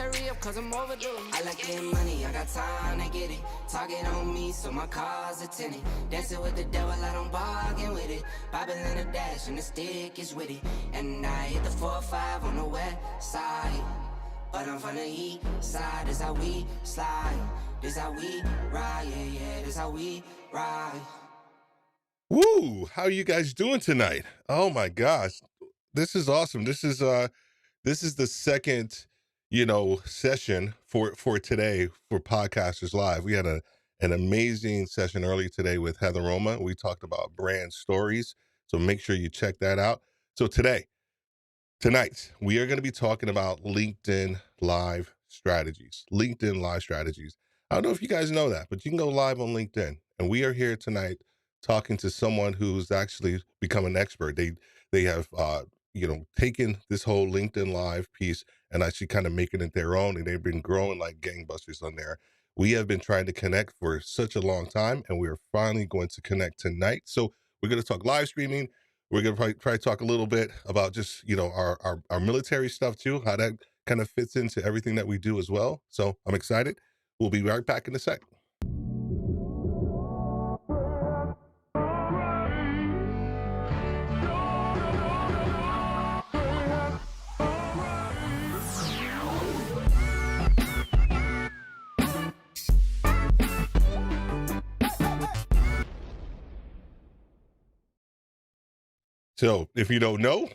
hurry up, cause I'm overdue. I like getting money, I got time to get it. Target on me, so my car's a tenant. Dancing with the devil, I don't bargain with it. Bobbing in the dash, and the stick is with it. And I hit the 4-5 on the west side. But I'm from the east side, this how we slide. This how we ride, yeah, this how we ride. Woo! How are you guys doing tonight? Oh my gosh, this is awesome. This is the second, session for today for Podcasters Live. We had an amazing session early today with Heather Roma. We talked about brand stories, so make sure you check that out. So tonight, we are going to be talking about LinkedIn Live strategies. LinkedIn Live strategies. I don't know if you guys know that, but you can go live on LinkedIn. And we are here tonight talking to someone who's actually become an expert. They have taken this whole LinkedIn Live piece and actually kind of making it their own, and they've been growing like gangbusters on there. We have been trying to connect for such a long time, and we are finally going to connect tonight. So we're going to talk live streaming. We're going to try to talk a little bit about just, our military stuff too, how that kind of fits into everything that we do as well. So I'm excited. We'll be right back in a sec. So if you don't know,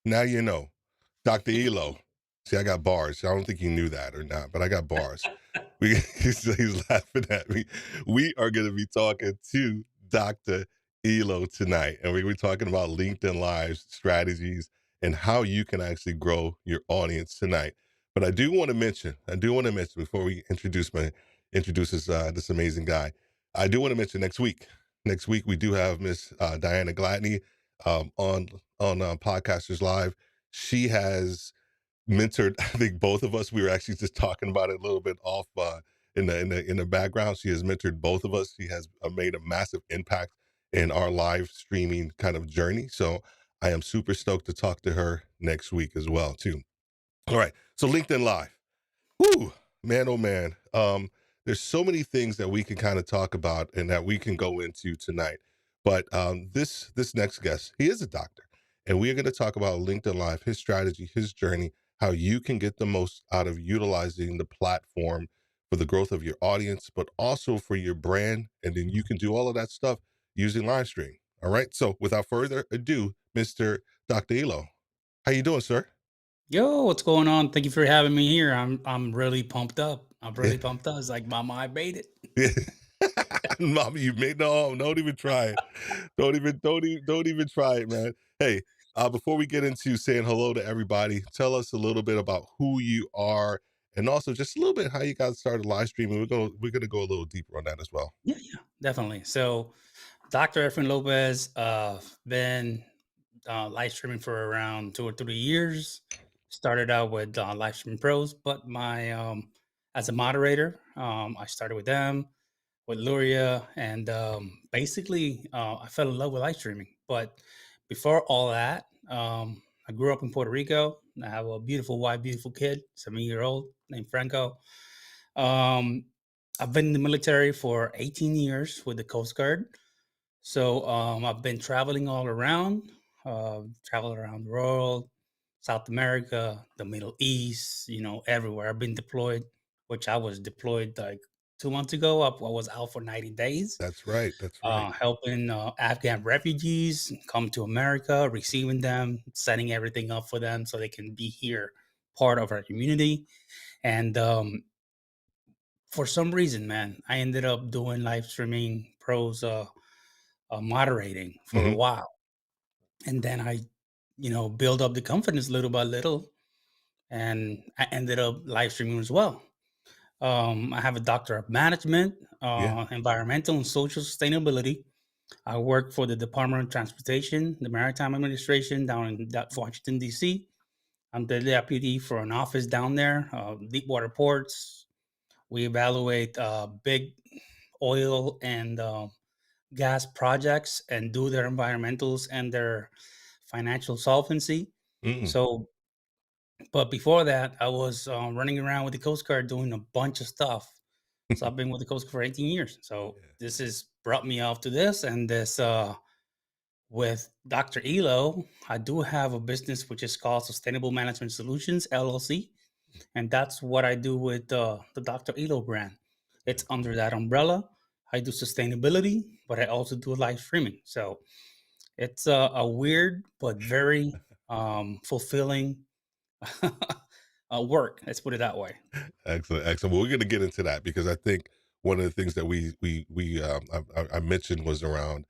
now you know. Dr. ELO. See, I got bars. I don't think you knew that or not, but I got bars. He's laughing at me. We are going to be talking to Dr. ELO tonight, and we're talking about LinkedIn Live strategies and how you can actually grow your audience tonight. But I do want to mention before we introduce this amazing guy, I do want to mention next week. Next week we do have Miss Diana Gladney on Podcasters Live. She has mentored, I think both of us. We were actually just talking about it a little bit off in the background. She has mentored both of us. She has made a massive impact in our live streaming kind of journey. So I am super stoked to talk to her next week as well too. All right, so LinkedIn Live. Whoo, man, oh man. There's so many things that we can kind of talk about and that we can go into tonight. But this next guest, he is a doctor, and we are going to talk about LinkedIn Live, his strategy, his journey, how you can get the most out of utilizing the platform for the growth of your audience, but also for your brand. And then you can do all of that stuff using live stream. All right. So without further ado, Mr. Dr. ELO, how you doing, sir? Yo, what's going on? Thank you for having me here. I'm really pumped up. I'm really pumped up. It's like, mama, I made it. Mama, you made no, don't even try it. Don't even try it, man. Hey, before we get into saying hello to everybody, tell us a little bit about who you are and also just a little bit how you got started live streaming. We're gonna go a little deeper on that as well. Yeah, definitely. So, Dr. Efraín López, been live streaming for around 2 or 3 years. Started out with Live Stream Pros, but my as a moderator, I started with them, with Luria, and basically I fell in love with live streaming. But before all that, I grew up in Puerto Rico. I have a beautiful wife, beautiful kid, 7-year-old named Franco. Um, I've been in the military for 18 years with the Coast Guard. So I've been traveling all around, traveled around the world, South America, the Middle East, everywhere. I've been deployed, which I was deployed like 2 months ago. I was out for 90 days, That's right. That's right. helping Afghan refugees come to America, receiving them, setting everything up for them so they can be here, part of our community. And for some reason, man, I ended up doing live streaming pros moderating for a Hmm. while. And then I, build up the confidence little by little. And I ended up live streaming as well. I have a doctor of management, Yeah. environmental and social sustainability. I work for the Department of Transportation, the Maritime Administration down in Washington, D.C. I'm the deputy for an office down there, deep water ports. We evaluate big oil and gas projects and do their environmentals and their financial solvency. Mm. So But before that, I was running around with the Coast Guard doing a bunch of stuff. So I've been with the Coast Guard for 18 years. So Yeah. this has brought me off to this, and this with Dr. ELO, I do have a business which is called Sustainable Management Solutions LLC, and that's what I do with the Dr. ELO brand. It's under that umbrella. I do sustainability, but I also do live streaming. So it's a weird but very fulfilling work. Let's put it that way. Excellent, excellent. Well, we're going to get into that because I think one of the things that I mentioned was around,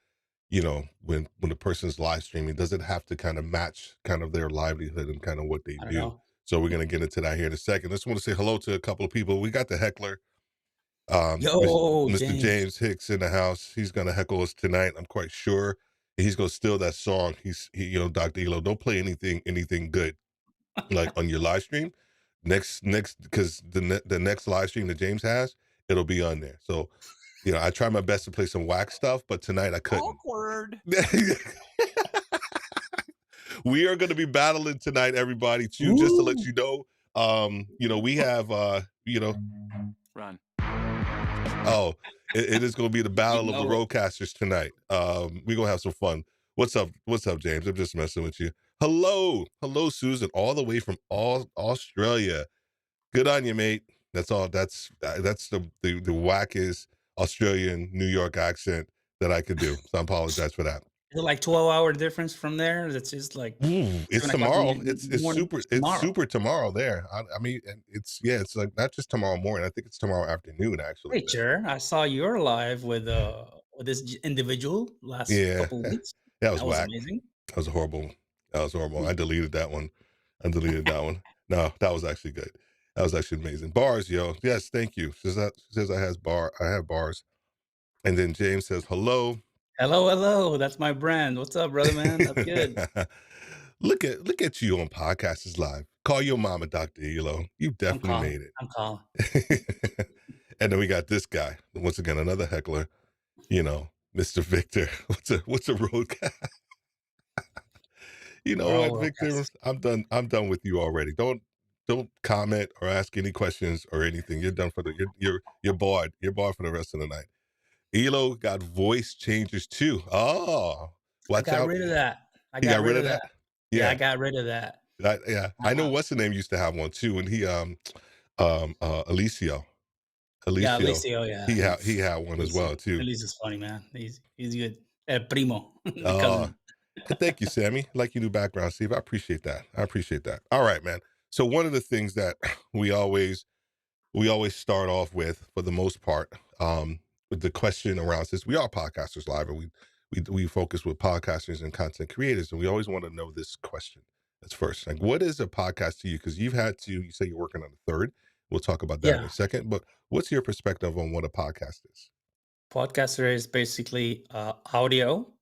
when a person's live streaming, does it have to kind of match kind of their livelihood and kind of what they I don't do? know. So we're going to get into that here in a second. Just want to say hello to a couple of people. We got the heckler, Yo, Mr. James. James Hicks in the house. He's going to heckle us tonight. I'm quite sure. And he's going to steal that song. Dr. Elo, don't play anything good like on your live stream. Next, because the next live stream that James has, it'll be on there. So, I try my best to play some whack stuff, but tonight I couldn't. Awkward. We are going to be battling tonight, everybody. Too, just to let Ooh. you know, we have, Run. oh, it is going to be the battle of the know it. roadcasters tonight. We're going to have some fun. What's up, James? I'm just messing with you. Hello, Susan, all the way from Australia. Good on you, mate. That's all. That's the wackest Australian New York accent that I could do. So I apologize for that. Is it like 12-hour difference from there? That's just like Ooh, it's 7 o'clock in tomorrow. the It's morning. super. It's It's tomorrow. super tomorrow there. I mean, and it's like not just tomorrow morning. I think it's tomorrow afternoon actually. Wait, sure. I saw you're live with this individual last Yeah, couple of weeks. that was That was whack. amazing. That was horrible. That was horrible. I deleted that one. No, that was actually good. That was actually amazing. Bars, yo. Yes, thank you. Says I have bars. And then James says hello. Hello, hello. That's my brand. What's up, brother, man? That's good. Look at you on Podcasters Live. Call your mama, Dr. Elo. You I'm definitely calling. made I'm calling. it. And then we got this guy. Once again, another heckler, Mr. Victor. What's a road guy? You know We're all what, Victor? roadcasters. I'm done with you already. Don't comment or ask any questions or anything. You're done for you're barred. You're barred for the rest of the night. Elo got voice changes too. Oh, I watch got out. rid of that. I He got got rid rid of of that? that. Yeah, I Yeah. got rid of that. I know Uh, what's the name used to have one too, and he Alicio. yeah, Alicio. Alicio, yeah. He had one as well too. Alicia's funny, man. He's good. El primo, the Oh, cousin. thank you, Sammy. Like your new background, Steve. I appreciate that. All right, man. So one of the things that we always start off with, for the most part, with the question around, since we are Podcasters Live and we focus with podcasters and content creators, and we always want to know this question. That's first. Like, what is a podcast to you? Because you say you're working on a third. We'll talk about that in Yeah. a second. But what's your perspective on what a podcast is? Podcaster is basically audio.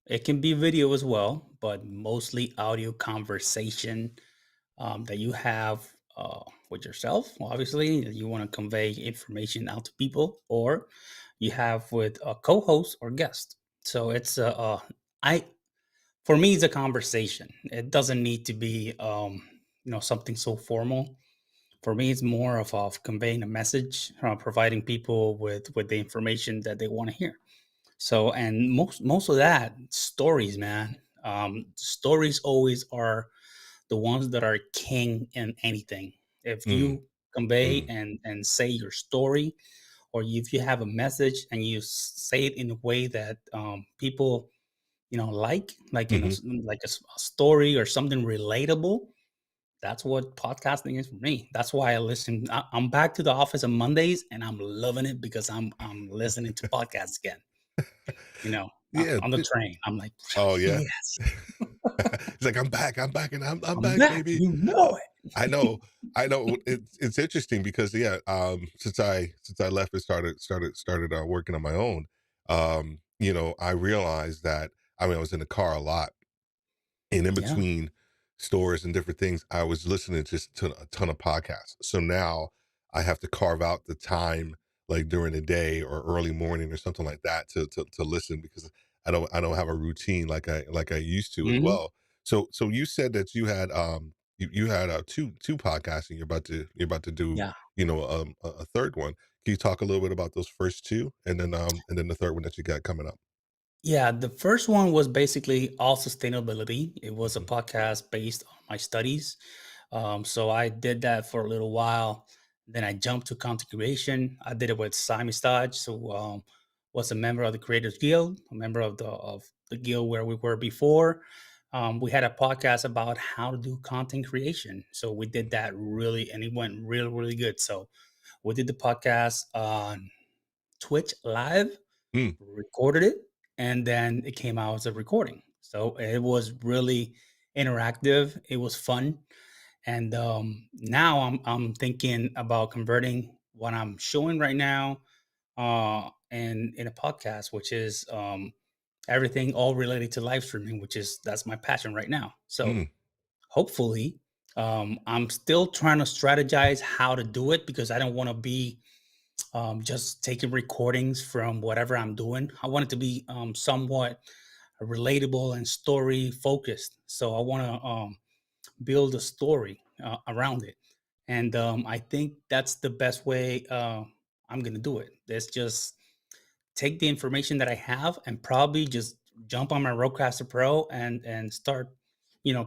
It can be video as well, but mostly audio conversation that you have with yourself. Obviously, you want to convey information out to people, or you have with a co-host or guest. So it's I for me, it's a conversation. It doesn't need to be something so formal. For me, it's more of conveying a message, providing people with the information that they want to hear. So, and most of that stories, man. Stories always are the ones that are king in anything. If Mm, you convey mm, and say your story, or if you have a message and you say it in a way that people hmm like a story or something relatable, that's what podcasting is for me. That's why I listen. I'm back to the office on Mondays, and I'm loving it because I'm listening to podcasts again. Yeah. On the train, I'm like, Oh yeah. yes, He's like, I'm back, and I'm I'm back, back. baby. You know it. I know, I know. It's interesting because since I left and started working on my own, I realized that I was in the car a lot, and in Yeah. between stores and different things, I was listening just to a ton of podcasts. So now I have to carve out the time, like during the day or early morning or something like that, to listen, because I don't have a routine like I used to as Mhm. well. So you said that you had you had two podcasts, and you're about to do Yeah. a third one. Can you talk a little bit about those first two, and then the third one that you got coming up? Yeah, the first one was basically all sustainability. It was a Mhm. podcast based on my studies. So I did that for a little while. Then I jumped to content creation. I did it with Simon Stodge, who was a member of the Creators Guild, a member of the guild where we were before. We had a podcast about how to do content creation. So we did that really, and it went really, really good. So we did the podcast on Twitch Live, Mm, recorded it, and then it came out as a recording. So it was really interactive. It was fun, and now I'm thinking about converting what I'm showing right now, and in a podcast, which is everything all related to live streaming, which is that's my passion right now. So mm. hopefully, I'm still trying to strategize how to do it because I don't want to be just taking recordings from whatever I'm doing. I want it to be somewhat relatable and story focused. So I want to build a story around it. And I think that's the best way I'm going to do it. Let's just take the information that I have and probably just jump on my Rodecaster Pro and start,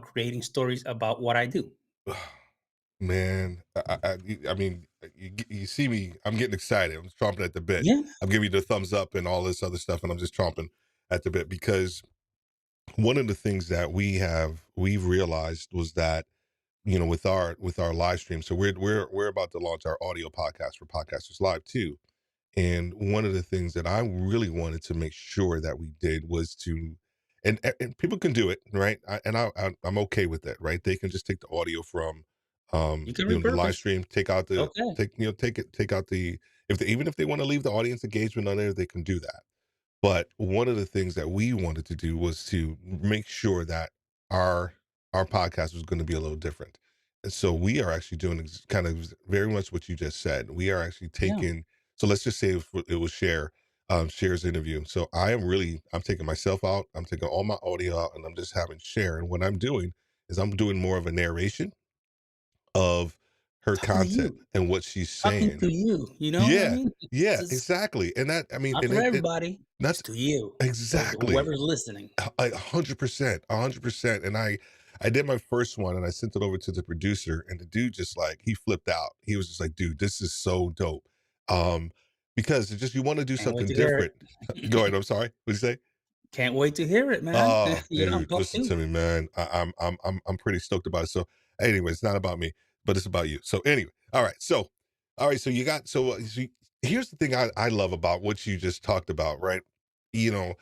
creating stories about what I do. Man, I mean, you see me. I'm getting excited. I'm chomping at the bit. Yeah, I'm giving you the thumbs up and all this other stuff, and I'm just chomping at the bit because one of the things that we've realized was that with our live stream. So we're about to launch our audio podcast for Podcasters Live too. And one of the things that I really wanted to make sure that we did was to, and people can do it, right? I'm okay with that, right? They can just take the audio from, you can the live repurpose. stream, take out the Okay. take you know take it take out the if they even if they want to leave the audience engagement on there, they can do that. But one of the things that we wanted to do was to make sure that our our podcast was going to be a little different. And so we are actually doing kind of very much what you just said. We are actually Yeah. taking, so let's just say it was Cher's interview. So I'm taking myself out, I'm taking all my audio out, and I'm just having Cher. And what I'm doing is I'm doing more of a narration of her Talking to content you. and what she's Talking saying. to you, you know what I Yeah, mean? yeah, It's exactly. And that, I mean, not and for it everybody, it's that's to you, to exactly whoever's listening. 100%, 100%. And I did my first one and I sent it over to the producer, and the dude just like he flipped out. He was just like, dude, this is so dope. Um, because it's just you want to do Can't wait something to hear different. Go it. ahead. I'm sorry. What'd you say? Can't wait to hear it, man. Oh, You know, I'm dude, pumped listen too. to me, man. I'm pretty stoked about it. So anyway, it's not about me, but it's about you. So anyway, all right. So you got here's the thing I love about what you just talked about, right? You know,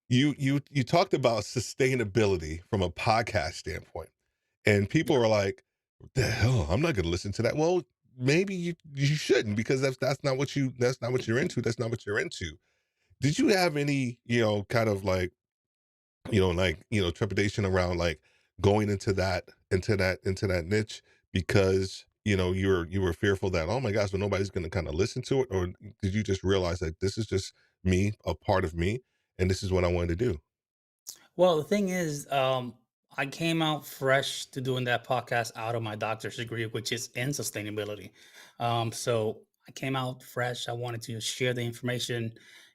you talked about sustainability from a podcast standpoint, and people Yeah. are like, "What the hell? I'm not going to listen to that." Well, maybe you shouldn't, because that's not what you're into. That's not what you're into. Did you have any kind of like trepidation around like going into that niche, because you were fearful that, oh my gosh, but nobody's going to kind of listen to it? Or did you just realize that this is just me, a part of me, and this is what I wanted to do? Well, the thing is, I came out fresh to doing that podcast out of my doctor's degree, which is in sustainability. So I came out fresh. I wanted to share the information,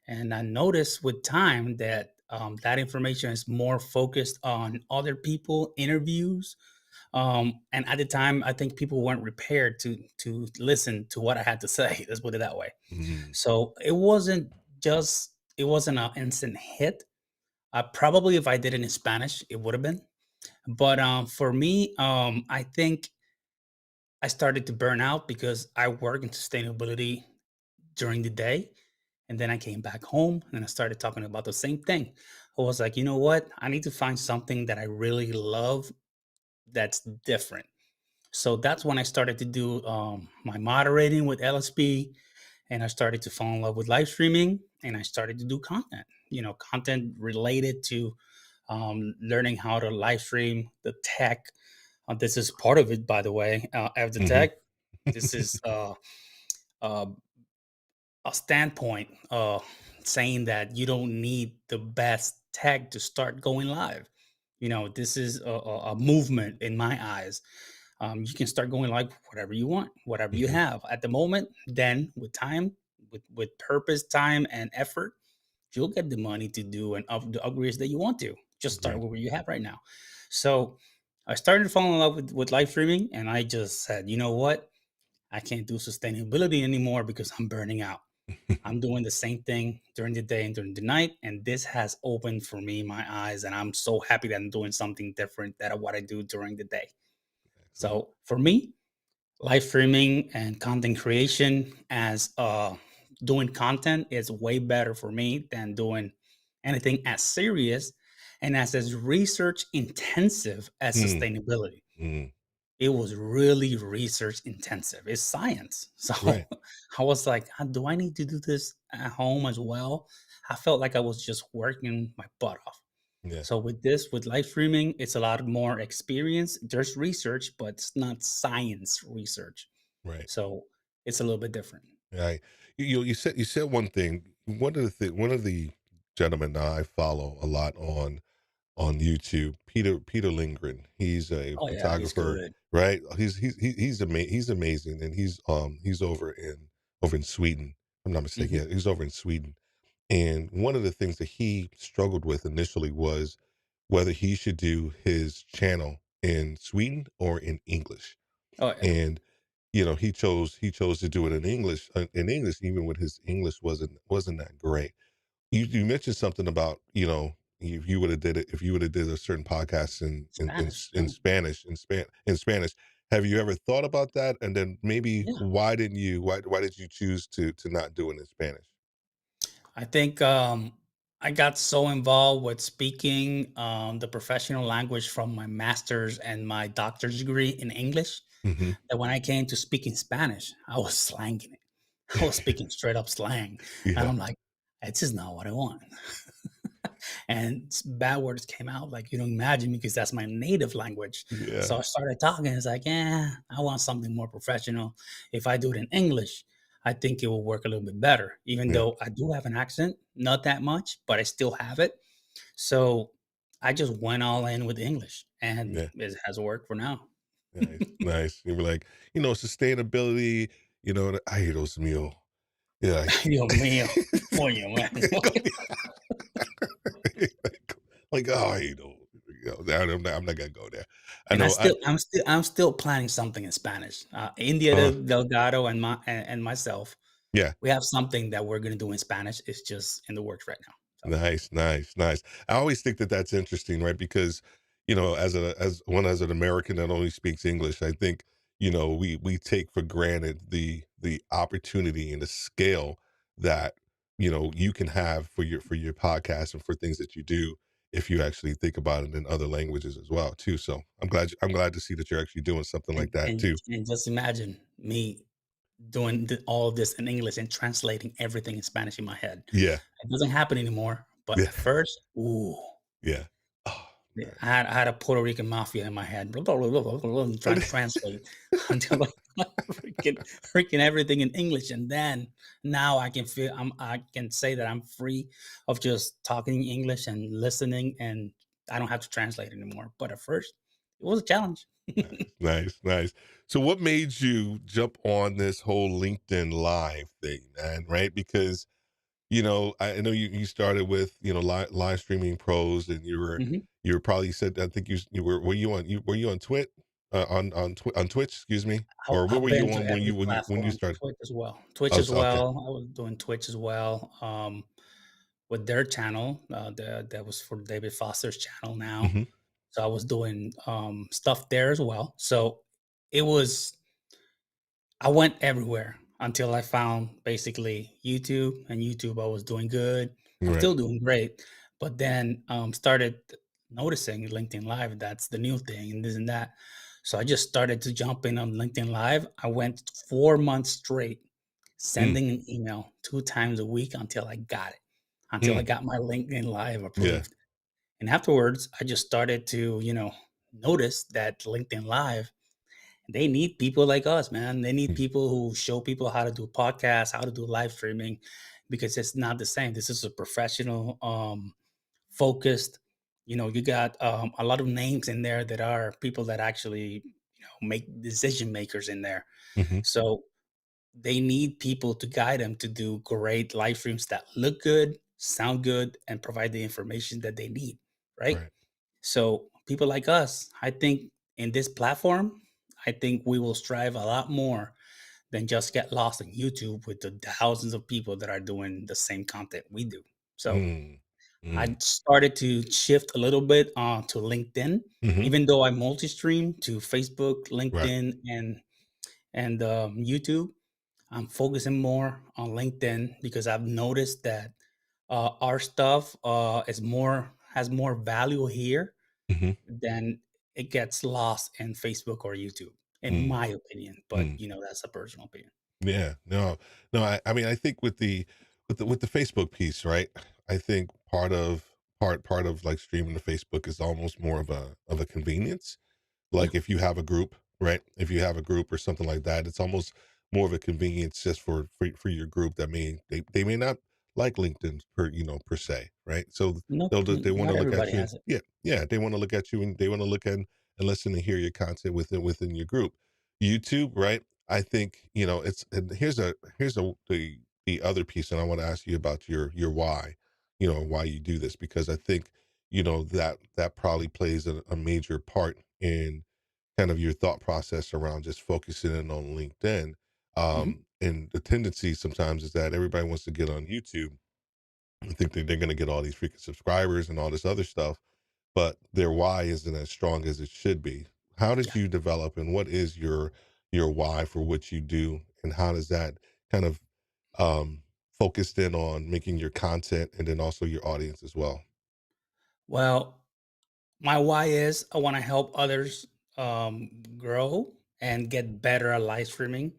and I noticed with time that that information is more focused on other people, interviews, and at the time, I think people weren't prepared to listen to what I had to say. Let's put it that way. Mm, So it wasn't an instant hit. Probably if I did it in Spanish, it would have been. But for me, I think I started to burn out because I work in sustainability during the day. And then I came back home and I started talking about the same thing. I was like, you know what? I need to find something that I really love that's different. So that's when I started to do my moderating with LSP, and I started to fall in love with live streaming, and I started to do content, content related to learning how to live stream the tech. This is part of it, by the way. Of the hmm tech, this is uh, a standpoint saying that you don't need the best tech to start going live. This is a movement in my eyes. You can start going like whatever you want, whatever you Mhm. have at the moment. Then with time, with purpose, time, and effort, you'll get the money to do the upgrades that you want to. Just start Right. with what you have right now. So I started to fall in love with live streaming, and I just said, you know what? I can't do sustainability anymore because I'm burning out. I'm doing the same thing during the day and during the night, and this has opened for me my eyes, and I'm so happy that I'm doing something different than what I do during the day. Excellent. So for me, live streaming and content creation as doing content is way better for me than doing anything as serious and as research intensive as Mm, sustainability. mm, It was really research intensive. It's science. So right. I was like, do I need to do this at home as well? I felt like I was just working my butt off. Yeah. So with live streaming, it's a lot more experience. There's research, but it's not science research. Right. So it's a little bit different. Right. You said one thing. One of the gentlemen that I follow a lot on YouTube, Peter Lindgren. He's a Oh yeah, he's photographer, good. right? He's amazing, and he's over in Sweden. If I'm not mistaken. Hmm. Yeah, he's over in Sweden. And one of the things that he struggled with initially was whether he should do his channel in Sweden or in English. Oh yeah. And he chose to do it in English, even when his English wasn't that great. You mentioned something about if you would have did it if you would have did a certain podcast Spanish. in Spanish in Spanish. Have you ever thought about that? And then maybe Yeah. why did you choose to not do it in Spanish? I think I got so involved with speaking the professional language from my master's and my doctor's degree in English Hmm. that when I came to speaking Spanish, I was slanging it. I was speaking straight up slang. And Yeah, I'm like, it's just not what I want. And bad words came out like you don't imagine because that's my native language. yeah, So I started talking. It's like, yeah, I want something more professional. If I do it in English, I think it will work a little bit better. Even yeah, though I do have an accent, not that much, but I still have it. So I just went all in with English, and yeah. it has worked for now. Nice, nice. You were like, sustainability. Ay, Dios mío. Yeah, Dios mío, coño, man. like, oh, I'm not gonna go there. I And I know. I still, I'm still planning something in Spanish. India uh Delgado and myself, yeah. we have something that we're gonna do in Spanish. It's just in the works right now. So Nice, nice, nice. I always think that that's interesting, right? Because, as an American that only speaks English, I think, we take for granted the opportunity and the scale that, you can have for your podcast and for things that you do if you actually think about it in other languages as well, too. So I'm glad to see that you're actually doing something like and that and too. and just imagine me doing all of this in English and translating everything in Spanish in my head. Yeah, It doesn't happen anymore. But yeah, at first, ooh. yeah. Oh, Yeah, man. I had a Puerto Rican mafia in my head, trying to translate until I freaking everything in English, and then now I can say that I'm free of just talking English and listening, and I don't have to translate anymore. But at first, it was a challenge. Nice, nice, nice. So what made you jump on this whole LinkedIn live thing, man? Right? Because, I know you started with, live streaming pros, and Mhm. you were probably said, I think you were you on Twit on Twitch, excuse me? Or what I've were you been to on every when you platform, started? Twitch as well. Twitch Oh, as so okay. well. I was doing Twitch as well. With their channel, that was for David Foster's channel now. Hmm. So I was doing stuff there as well. So it was I went everywhere until I found basically YouTube, and YouTube I was doing good. I'm Right. still doing great, but then started noticing LinkedIn Live. That's the new thing, and this and that. So I just started to jump in on LinkedIn Live. I went 4 months straight, Mm, sending an email 2 times a week until I got it, until I mm, got my LinkedIn Live yeah. approved. And afterwards, I just started to, notice that LinkedIn Live, they need people like us, man. They need Mm, people who show people how to do podcasts, how to do live streaming, because it's not the same. This is a professional, focused You got a lot of names in there that are people that actually make decision makers in there. Hmm. So they need people to guide them to do great live streams that look good, sound good, and provide the information that they need, right? Right. So people like us, I think in this platform, I think we will strive a lot more than just get lost in YouTube with the thousands of people that are doing the same content we do. So Mm. I Mm. started to shift a little bit to LinkedIn, Hmm. even though I multi-stream to Facebook, Right. LinkedIn, and YouTube. I'm focusing more on LinkedIn because I've noticed that our stuff is more has more value here Hmm. than it gets lost in Facebook or YouTube, in Mm. my opinion. But Mm. that's a personal opinion. Yeah, no. I mean, I think with the Facebook piece, right? I think part of like streaming to Facebook is almost more of a convenience. Yeah. Like if you have a group, right? If you have a group or something like that, it's almost more of a convenience just for your group that they may not like LinkedIn per se, right? So No, they want not to look at everybody you. has it. Yeah, they want to look at you and they want to look at and listen and hear your content within your group. YouTube, right? I think, it's and here's the other piece, and I want to ask you about your why, why you do this, because I think, that probably plays a major part in kind of your thought process around just focusing in on LinkedIn. Mhm. And the tendency sometimes is that everybody wants to get on YouTube and think that they're going to get all these freaking subscribers and all this other stuff, but their why isn't as strong as it should be. How did Yeah. you develop, and what is your why for what you do, and how does that kind of um, focused in on making your content and then also your audience as well? Well, my why is I want to help others grow and get better at live streaming,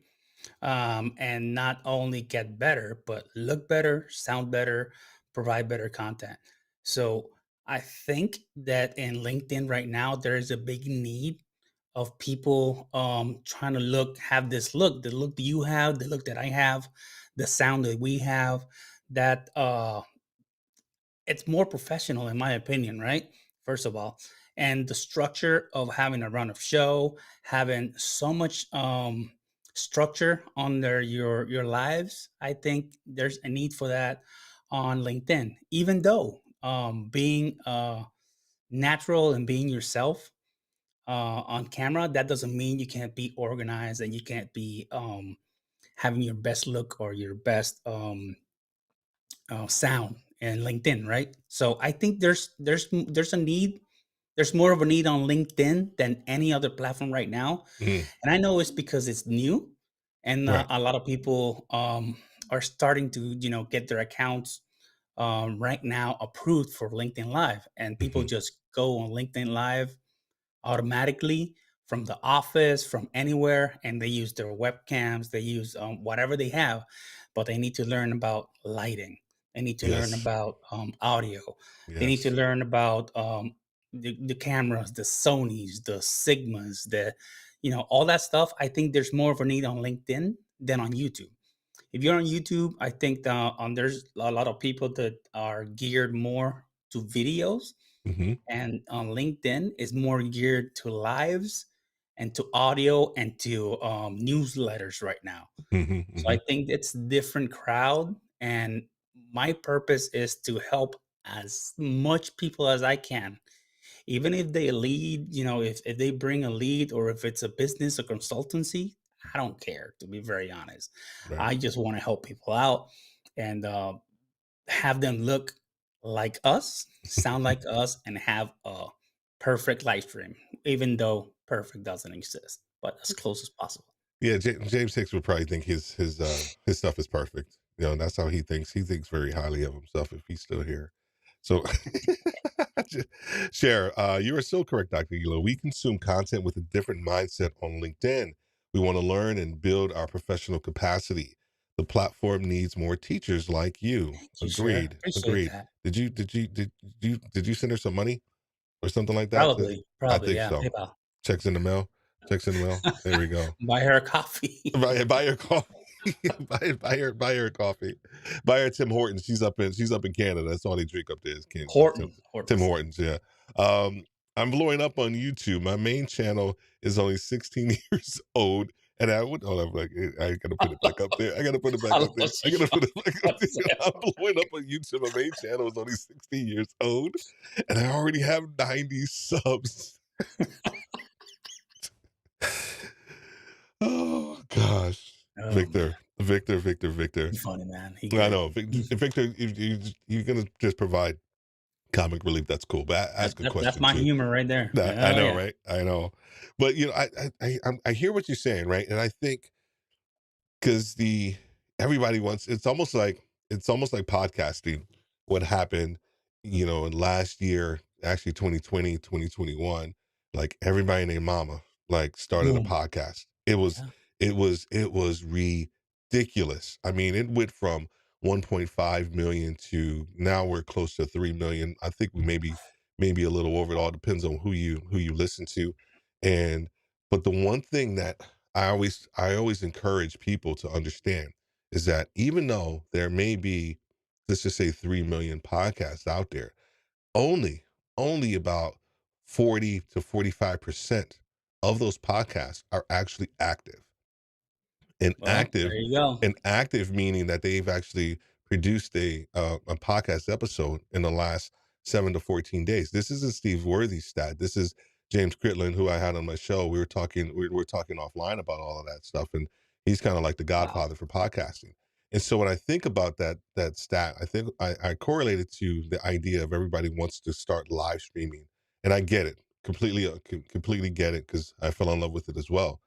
and not only get better, but look better, sound better, provide better content. So I think that in LinkedIn right now, there is a big need of people trying to have this look, the look that you have, the look that I have, the sound that we have, that it's more professional in my opinion, right? First of all, and the structure of having a run of show, having so much structure under your lives, I think there's a need for that on LinkedIn. Even though being natural and being yourself on camera, that doesn't mean you can't be organized and you can't be having your best look or your best sound and LinkedIn, right? So I think there's a need. There's more of a need on LinkedIn than any other platform right now, Mm, and I know it's because it's new, and right. a lot of people are starting to get their accounts right now approved for LinkedIn Live, and people Hmm. just go on LinkedIn Live automatically from the office, from anywhere, and they use their webcams, they use whatever they have, but they need to learn about lighting. They need to learn Yes. about audio. They need to Yes. learn about the cameras, the Sonys, the Sigmas, all that stuff. I think there's more of a need on LinkedIn than on YouTube. If you're on YouTube, I think there's a lot of people that are geared more to videos, Hmm. and on LinkedIn is more geared to lives and to audio and to newsletters right now. Hmm. So I Hmm. think it's different crowd, and my purpose is to help as much people as I can. Even if they lead, if they bring a lead or if it's a business or consultancy, I don't care, to be very honest. Right. I just want to help people out and have them look like us, sound like us, and have a perfect live stream, even though perfect doesn't exist, but as close as possible. Yeah, James Hicks would probably think his stuff is perfect. And that's how he thinks. He thinks very highly of himself if he's still here. So, Cher, you are so correct, Dr. Elo. We consume content with a different mindset on LinkedIn. We want to learn and build our professional capacity. The platform needs more teachers like you. Thank you, sir. Agreed. Appreciate Agreed. that. Did you send her some money or something like that? I Probably, think yeah. so. PayPal. Checks in the mail. Checks in the mail. There we go. Buy her a coffee. Buy her coffee. Buy her a coffee. Buy her Tim Hortons. She's up in Canada. That's all they drink up there is Horton, Tim Hortons. Hortons. Yeah. I'm blowing up on YouTube. My main channel is only 16 years old. And I would hold on, like I gotta put it back up there. I gotta put it back up there. Carlos, I gotta put it back up there. yeah. I'm blowing up on YouTube. My main channel is only 16 years old, and I already have 90 subs. Oh gosh, Oh man, Victor. he's funny, man. He I good. know, Victor. If you're gonna just provide comic relief, that's cool. But ask a That's question my too. humor right there. I Oh know, yeah. right? I know, but I hear what you're saying, right? And I think because the everybody wants it's almost like podcasting. What happened, in last year, actually 2020, 2021, like everybody and their mama like started a Boom. podcast. It was ridiculous. I mean, it went from 1.5 million to now we're close to 3 million. I think we maybe a little over. It all depends on who you listen to. And but the one thing that I always encourage people to understand is that even though there may be, let's just say 3 million podcasts out there, only only about 40 to 45% of those podcasts are actually active. And Well, there active you go. and active meaning that they've actually produced a podcast episode in the last 7 to 14 days. This isn't Steve Worthy's stat. This is James Critland, who I had on my show. We were talking offline about all of that stuff, and he's kind of like the Wow. godfather for podcasting. And so when I think about that stat, I think I correlate it to the idea of everybody wants to start live streaming. And I get it. Completely get it, because I fell in love with it as well.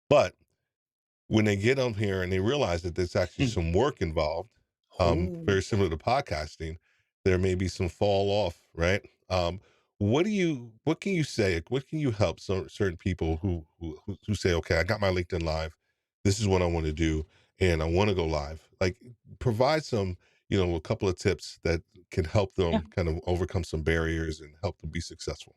But when they get on here and they realize that there's actually Hmm. some work involved, Oh, very similar to podcasting, there may be some fall off, right? What can you say? What can you help certain people who say, okay, I got my LinkedIn Live, this is what I want to do, and I want to go live. Like, provide some, a couple of tips that can help yeah. them kind of overcome some barriers and help them be successful.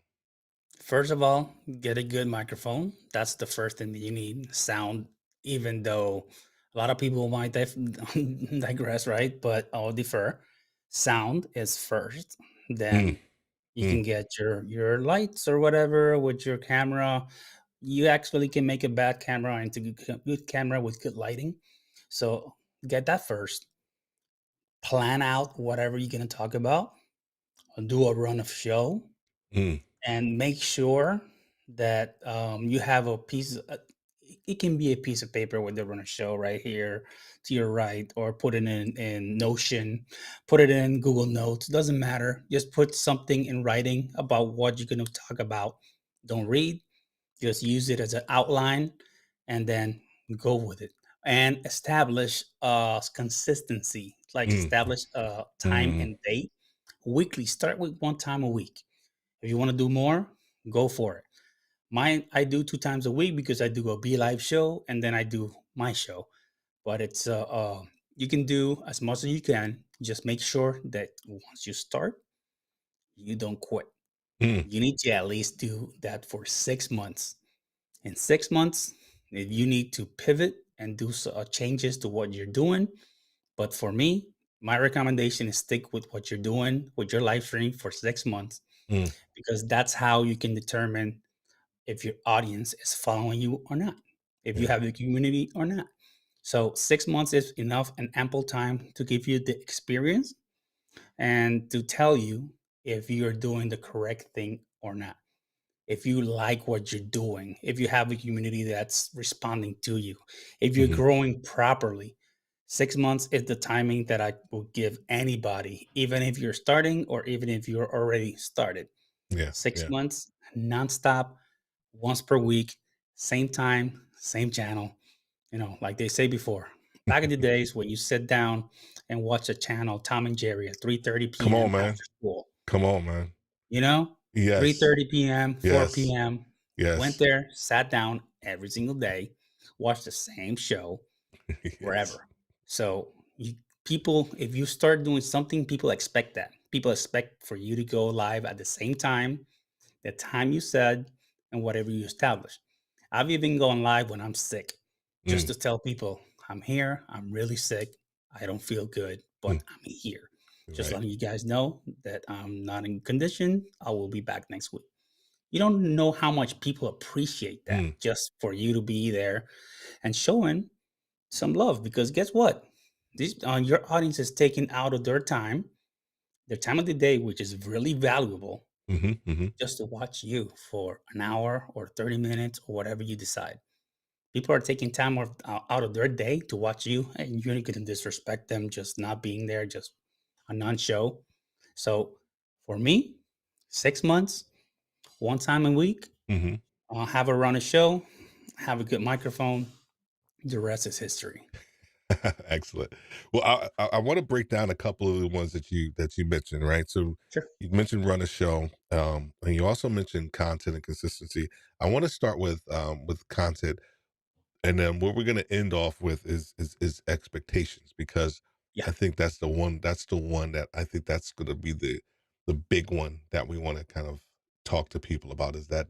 First of all, get a good microphone. That's the first thing that you need. Sound, even though a lot of people might digress, right? But I'll defer. Sound is first. Mm, Then you mm, can get your lights or whatever with your camera. You actually can make a bad camera into good camera with good lighting. So get that first. Plan out whatever you're gonna talk about. Do a run of show mm, and make sure that you have a piece it can be a piece of paper with the runner show right here to your right, or put it in Notion, put it in Google Notes, doesn't matter. Just put something in writing about what you're going to talk about. Don't read, just use it as an outline, and then go with it, and establish consistency, like mm, establish a time mm, and date weekly. Start with one time a week. If you want to do more, go for it. Mine, I do 2 times a week because I do a Be Live show and then I do my show. But you can do as much as you can. Just make sure that once you start, you don't quit. mm, You need to at least do that for 6 months. In 6 months, if you need to pivot and do changes to what you're doing. But for me, my recommendation is stick with what you're doing with your live stream for 6 months, mm, because that's how you can determine if your audience is following you or not, if you yeah. have a community or not. So 6 months is enough and ample time to give you the experience and to tell you if you're doing the correct thing or not. If you like what you're doing, if you have a community that's responding to you, if you're Mhm. growing properly. 6 months is the timing that I will give anybody, even if you're starting or even if you're already started. Yeah, Six yeah. months nonstop, once per week, same time, same channel. Like they say before, back in the days when you sit down and watch a channel, Tom and Jerry at 3:30 Come on, p.m. man. after school, Come on, man. you know, Yes. 3:30 p.m., Yes. 4 p.m. Went Yes. there, sat down every single day, watched the same show Yes. forever. So people, if you start doing something, people expect that. People expect for you to go live at the time you said, and whatever you established. I've even gone live when I'm sick, just Mm, to tell people I'm here. I'm really sick. I don't feel good, mm. but I'm here. Just Right. letting you guys know that I'm not in condition. I will be back next week. You don't know how much people appreciate that Mm, just for you to be there and showing some love. Because guess what? Your audience is taking out of their time of the day, which is really valuable, hmm hmm just to watch you for an hour or 30 minutes or whatever you decide. People are taking time out of their day to watch you, and you're going to disrespect them just not being there, just a non-show. So for me, 6 months, one time a week, hmm I'll have a run a show, have a good microphone. The rest is history. Excellent. Well, I want to break down a couple of the ones that you mentioned, right? So Sure. you mentioned run a show, and you also mentioned content and consistency. I want to start with content. And then what we're gonna end off with is expectations, because Yeah. I think that's the one that I think that's gonna be the big one that we want to kind of talk to people about, is that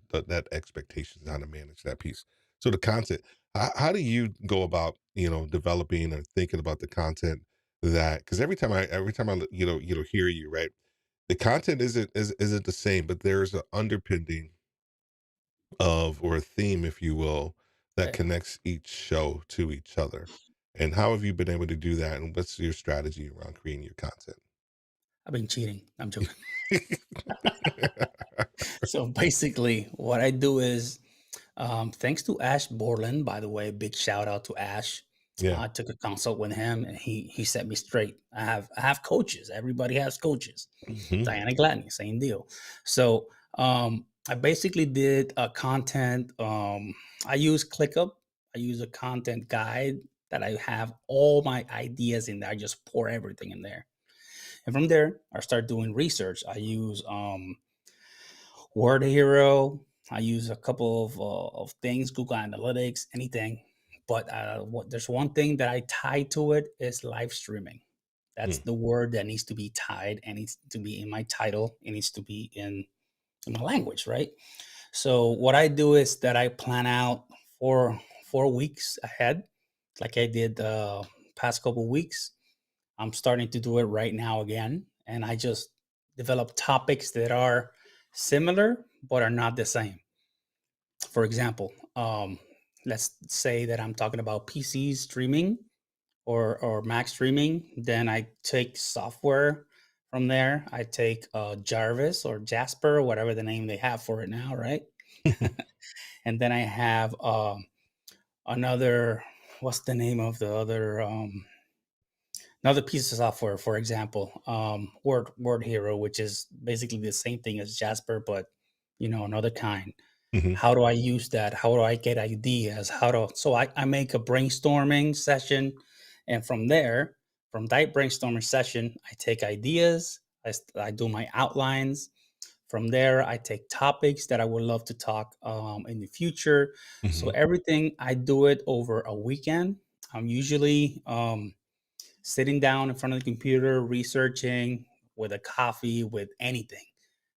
expectations, how to manage that piece. So the content, how do you go about, developing or thinking about the content, that because every time I hear you, right, the content isn't the same, but there's an underpinning of, or a theme, if you will, that Okay. connects each show to each other. And how have you been able to do that? And what's your strategy around creating your content? I've been cheating. I'm joking. So basically, what I do is, thanks to Ash Borland, by the way, big shout out to Ash. Yeah. I took a consult with him, and he set me straight. I have coaches. Everybody has coaches. hmm Diana Gladney, same deal. So I basically did a content. I use ClickUp. I use a content guide that I have all my ideas in there. I just pour everything in there, and from there I start doing research. I use Word Hero. I use a couple of things, Google Analytics, anything. But there's one thing that I tie to it is live streaming. That's Mm, the word that needs to be tied and needs to be in my title. It needs to be in my language, right? So what I do is that I plan out for 4 weeks ahead, like I did the past couple weeks. I'm starting to do it right now again, and I just develop topics that are similar but are not the same. For example, let's say that I'm talking about PC streaming or Mac streaming. Then I take software from there. I take Jarvis or Jasper, whatever the name they have for it now, right? And then I have another. What's the name of the other? Another piece of software, for example, Word Hero, which is basically the same thing as Jasper, but another kind. mhm, How do I use that? How do I get ideas? So I make a brainstorming session, and from that brainstorming session, I take ideas. I do my outlines. From there, I take topics that I would love to talk in the future. So mhm, everything I do it over a weekend. I'm usually sitting down in front of the computer, researching with a coffee, with anything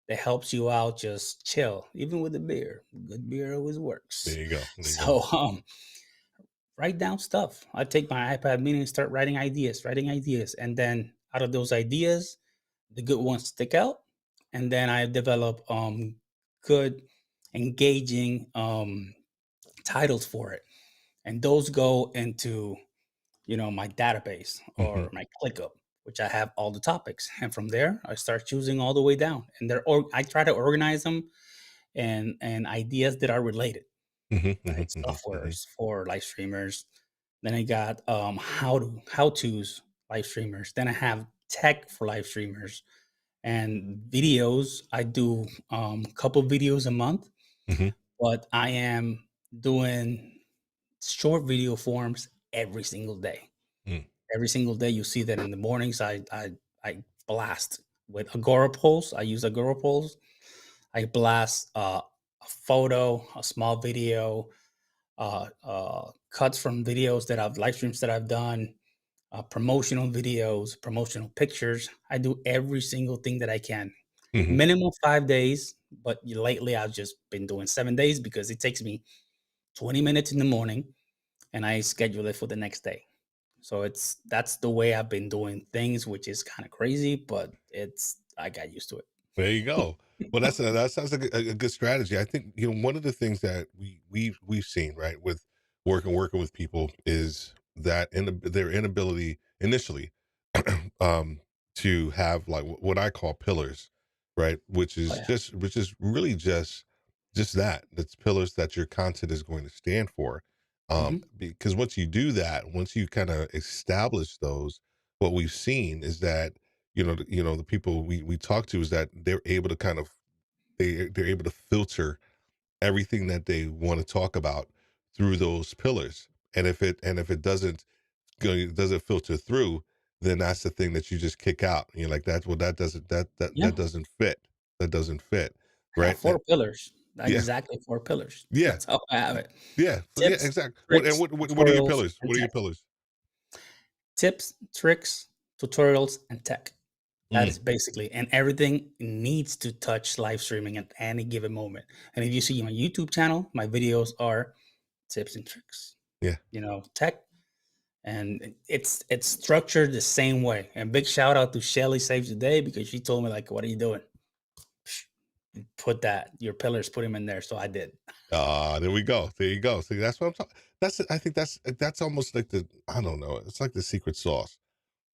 that helps you out. Just chill, even with a beer. Good beer always works. there you go. There you go. So write down stuff. I take my iPad mini and start writing ideas. And then out of those ideas, the good ones stick out. And then I develop good, engaging titles for it. And those go into my database hmm or my ClickUp, which I have all the topics. And from there, I start choosing all the way down. And I try to organize them and ideas that are related, hmm hmm right? hmm hmm Softwares for live streamers. Then I got how to's live streamers. Then I have tech for live streamers and videos. I do a couple videos a month, hmm but I am doing short video forms every single day. mm Every single day, you see that in the mornings. I blast with Agora polls. I use Agora polls. I blast a photo, a small video, cuts from videos that I've live streams that I've done, promotional videos, promotional pictures. I do every single thing that I can. hmm Minimum 5 days, but lately I've just been doing 7 days because it takes me 20 minutes in the morning and I schedule it for the next day. So that's the way I've been doing things, which is kind of crazy, but I got used to it. There you go. Well, that sounds like a good strategy. I think one of the things that we've seen, right, with working with people is that their inability initially um to have like what I call pillars, right, Oh yeah. which is really just that that's pillars that your content is going to stand for. Hmm. Because once you do that, once you kind of establish those, what we've seen is that the people we talk to is that they're able to kind of they're able to filter everything that they want to talk about through those pillars. And if it doesn't filter through, then that's the thing that you just kick out. You're like, that's what Yeah. that doesn't fit. That doesn't fit. I have Right. 4 pillars. Yeah. Exactly 4 pillars. Yeah. That's how I have it. Yeah. Yeah. Tips, Exactly. tricks, What are your tutorials, pillars? and What are your tech. pillars? Tips, tricks, tutorials, and tech. That Mm. is basically, and everything needs to touch live streaming at any given moment. And if you see my YouTube channel, my videos are tips and tricks, Yeah. tech, and it's structured the same way. And big shout out to Shelly Saves the Day, because she told me, like, what are you doing? Put your pillars, put them in there. So I did. There we go. There you go. See, that's what I'm talking. I think that's almost like I don't know. It's like the secret sauce,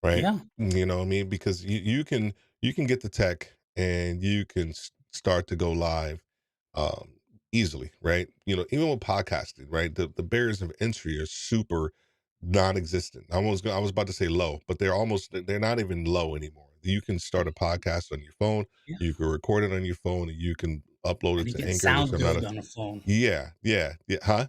right? Yeah. You know what I mean? Because you can get the tech and you can start to go live um easily, right? Even with podcasting, right? The barriers of entry are super non-existent. I was about to say low, but they're not even low anymore. You can start a podcast on your phone, Yeah. you can record it on your phone, and you can upload And it it to can Anchor, and it's sound amount good of on the phone. yeah, huh?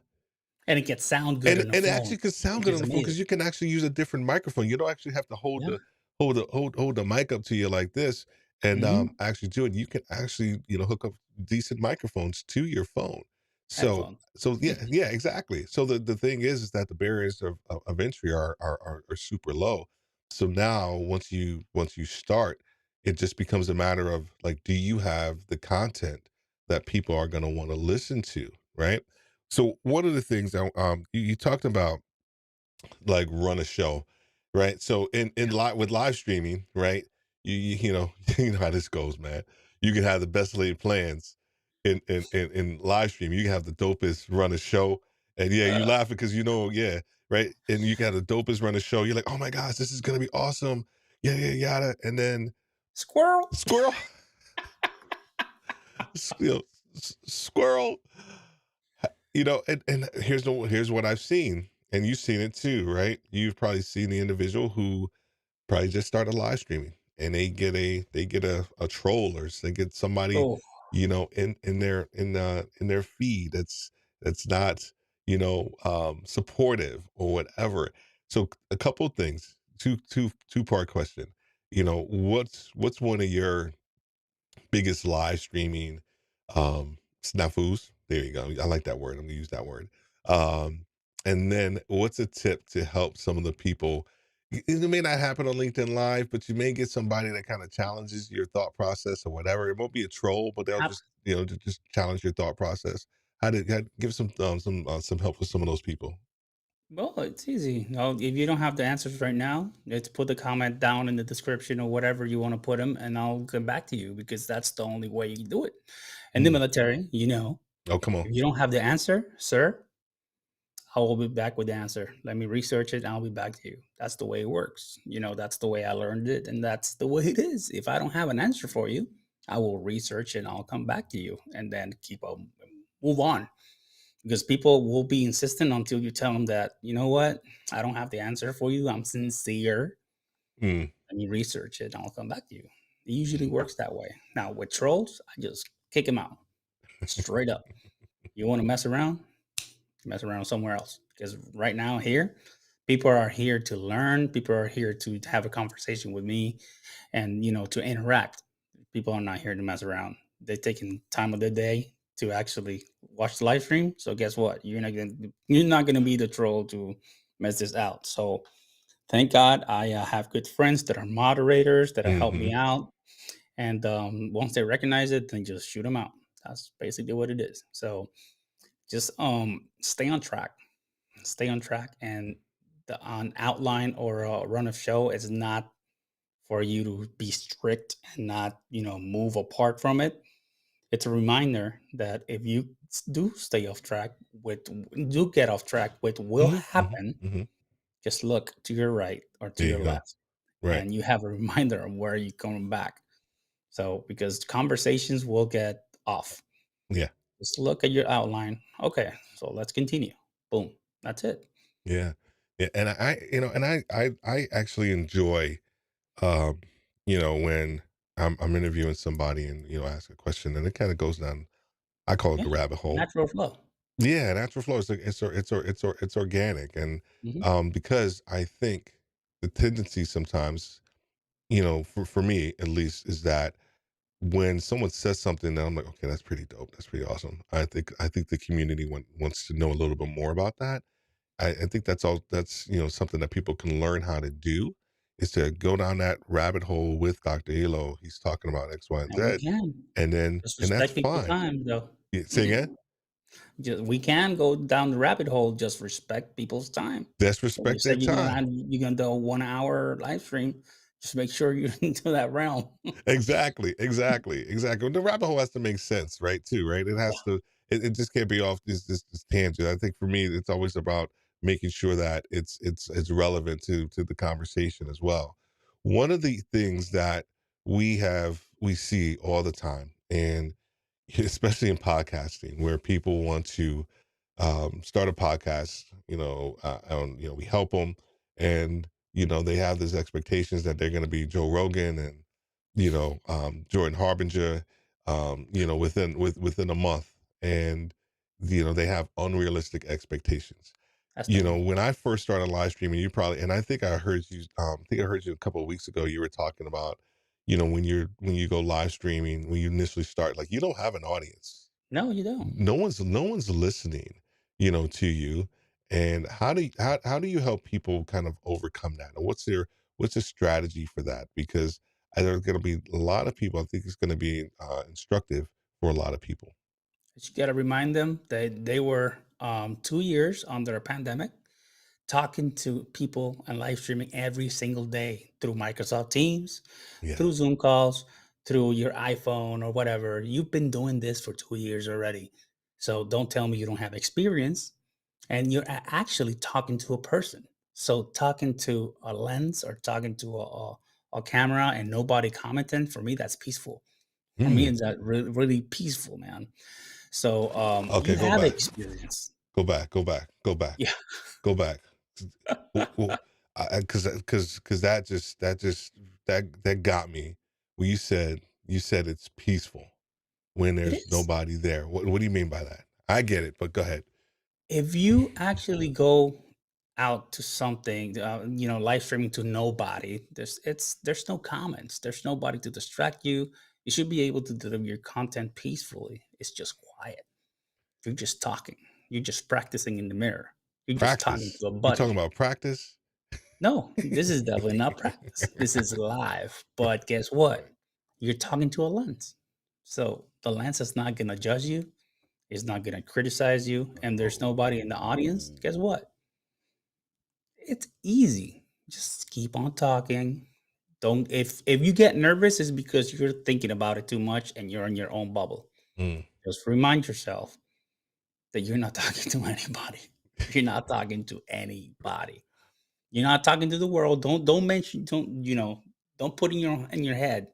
And it can sound good on the And it phone, actually could sound which good is on the phone because amazing. you can actually use a different microphone. You don't actually have to Yeah. hold the mic up to you like this and Hmm. actually do it. You can actually hook up decent microphones to your phone. So Headphones. yeah, exactly. So the thing is that the barriers of entry are super low. So now once you start, it just becomes a matter of like, do you have the content that people are going to want to listen to, right? So one of the things that you talked about, like, run a show, right? So in live with live streaming, right? You know you know how this goes, man. You can have the best laid plans in live stream. You can have the dopest run a show, and yeah, you Uh, laughing because yeah, right. And you can have the dopest run a show. You're like, oh my gosh, this is gonna be awesome. Yeah, yeah, yada. And then Squirrel. squirrel, you know, squirrel. And here's what I've seen, and you've seen it too, right? You've probably seen the individual who probably just started live streaming, and they get a troll, or they get somebody, Oh, in their feed that's not, supportive or whatever. So a couple of things, two-part question. What's one of your biggest live streaming snafus? There you go. I like that word. I'm gonna use that word. Um, and then what's a tip to help some of the people? It may not happen on LinkedIn Live, but you may get somebody that kind of challenges your thought process or whatever. It won't be a troll, but they'll ab- just just challenge your thought process. Give some help with some of those people. well, it's easy. No, if you don't have the answers right now, let's put the comment down in the description or whatever you want to put them, and I'll get back to you, because that's the only way you can do it. In the Mm. military, Oh, come on. if you don't have the answer, sir, I will be back with the answer. Let me research it, and I'll be back to you. That's the way it works. That's the way I learned it, and that's the way it is. If I don't have an answer for you, I will research it, and I'll come back to you, and then move on. Because people will be insistent until you tell them that, you know what, I don't have the answer for you. I'm sincere. Mm. Let me research it, and I'll come back to you. It usually works that way. Now with trolls, I just kick them out straight up. You want to mess around somewhere else, because right now here, people are here to learn, people are here to have a conversation with me, and to interact. People are not here to mess around. They're taking time of their day to actually watch the live stream. So guess what, you're not gonna be the troll to mess this out. So thank God I have good friends that are moderators that have helped Hmm. me out, and once they recognize it, then just shoot them out. That's basically what it is. So just stay on track, and an outline or a run of show is not for you to be strict and not, move apart from it. It's a reminder that if you do stay off track with do get off track with will Hmm. Hmm. happen, Hmm. just look to your right or to There your you go. left, Right. and you have a reminder of where you're coming back. So because conversations will get off. Yeah. Just look at your outline. Okay, so let's continue. Boom. That's it. Yeah. Yeah. And I actually enjoy, um, when I'm interviewing somebody and, ask a question and it kind of goes down, I call it Yeah. the rabbit hole. Natural flow. Yeah. Natural flow. It's organic. And, Hmm. because I think the tendency sometimes, for me at least, is that when someone says something that I'm like, okay, that's pretty dope. That's pretty awesome. I think the community wants to know a little bit more about that. I think that's something that people can learn how to do is to go down that rabbit hole with Dr. Elo. He's talking about X, Y, and And we Z. can. Just And that's respect people's fine. time, though. Yeah, say again? Just we can go down the rabbit hole. Just respect people's time. Let's So you respect their said time. you're gonna do a 1 hour live stream. Just make sure you're into that realm. Exactly. The rabbit hole has to make sense, right? Too, right? It Yeah, has to. It just can't be off this tangent. I think for me, it's always about making sure that it's relevant to the conversation as well. One of the things that we see all the time, and especially in podcasting, where people want to start a podcast, and, we help them, and they have these expectations that they're going to be Joe Rogan and Jordan Harbinger, within a month, and they have unrealistic expectations. that's the one. When I first started live streaming, you probably, and I think I heard you a couple of weeks ago. You were talking about, when you go live streaming, when you initially start, like you don't have an audience. No, you don't. No one's listening, to you. And how do you help people kind of overcome that? And what's the strategy for that? Because there's going to be a lot of people. I think it's going to be instructive for a lot of people. But you got to remind them that they were 2 years under a pandemic, talking to people and live streaming every single day through Microsoft Teams, Yeah. through Zoom calls, through your iPhone or whatever. You've been doing this for 2 years already. So don't tell me you don't have experience. And you're actually talking to a person. So talking to a lens or talking to a camera and nobody commenting, for me, that's peaceful. For me, Hmm. it's that really peaceful, man. So you Okay, go have back. experience. Go back. Go back. Go back. Yeah, Go back. Well, because that got me. When you said it's peaceful when it there's is. nobody there. What do you mean by that? I get it, but go ahead. If you actually go out to something, live streaming to nobody, there's no comments, there's nobody to distract you. You should be able to deliver your content peacefully. It's just quiet. You're just talking. You're just practicing in the mirror. You're just talking Practice. to a You talking buddy. about practice? No, this is definitely not practice. This is live. But guess what? You're talking to a lens. So the lens is not going to judge you, it's not going to criticize you, and there's nobody in the audience. Guess what? It's easy. Just keep on talking. Don't if you get nervous, it's because you're thinking about it too much and you're in your own bubble. Mm. Just remind yourself that you're not talking to anybody. You're not talking to anybody. You're not talking to the world. Don't mention don't put in your head,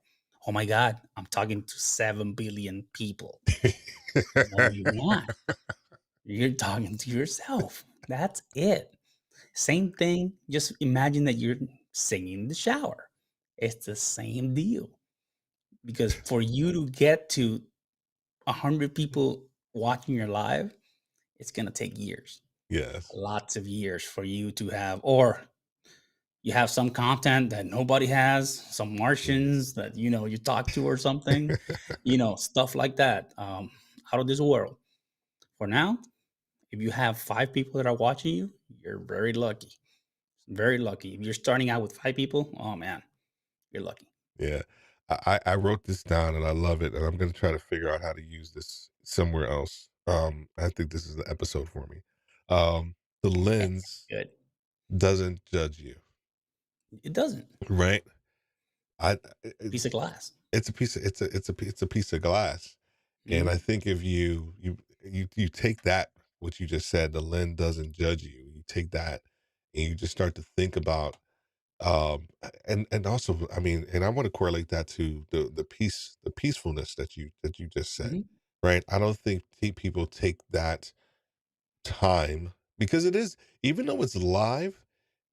"Oh my god, I'm talking to 7 billion people." No, you're not. You're talking to yourself. That's it. Same thing. Just imagine that you're singing in the shower. It's the same deal. Because for you to get to 100 people watching your live, it's gonna take years. Yes. Lots of years for you to have, or you have some content that nobody has, some Martians that you talk to or something, stuff like that. Out of this world. For now, if you have 5 people that are watching you, you're very lucky. Very lucky. If you're starting out with 5 people, oh man, you're lucky. Yeah. I wrote this down and I love it, and I'm gonna try to figure out how to use this somewhere else. I think this is the episode for me. The lens Good. doesn't judge you, It doesn't. right? I Piece of glass. it's a piece of it's a piece of glass, and Mhm. I think if you take that, what you just said, the lens doesn't judge you. You take that and you just start to think about, and also, I mean, and I want to correlate that to the peacefulness that you just said, Mhm. right? I don't think people take that time, because it is, even though it's live,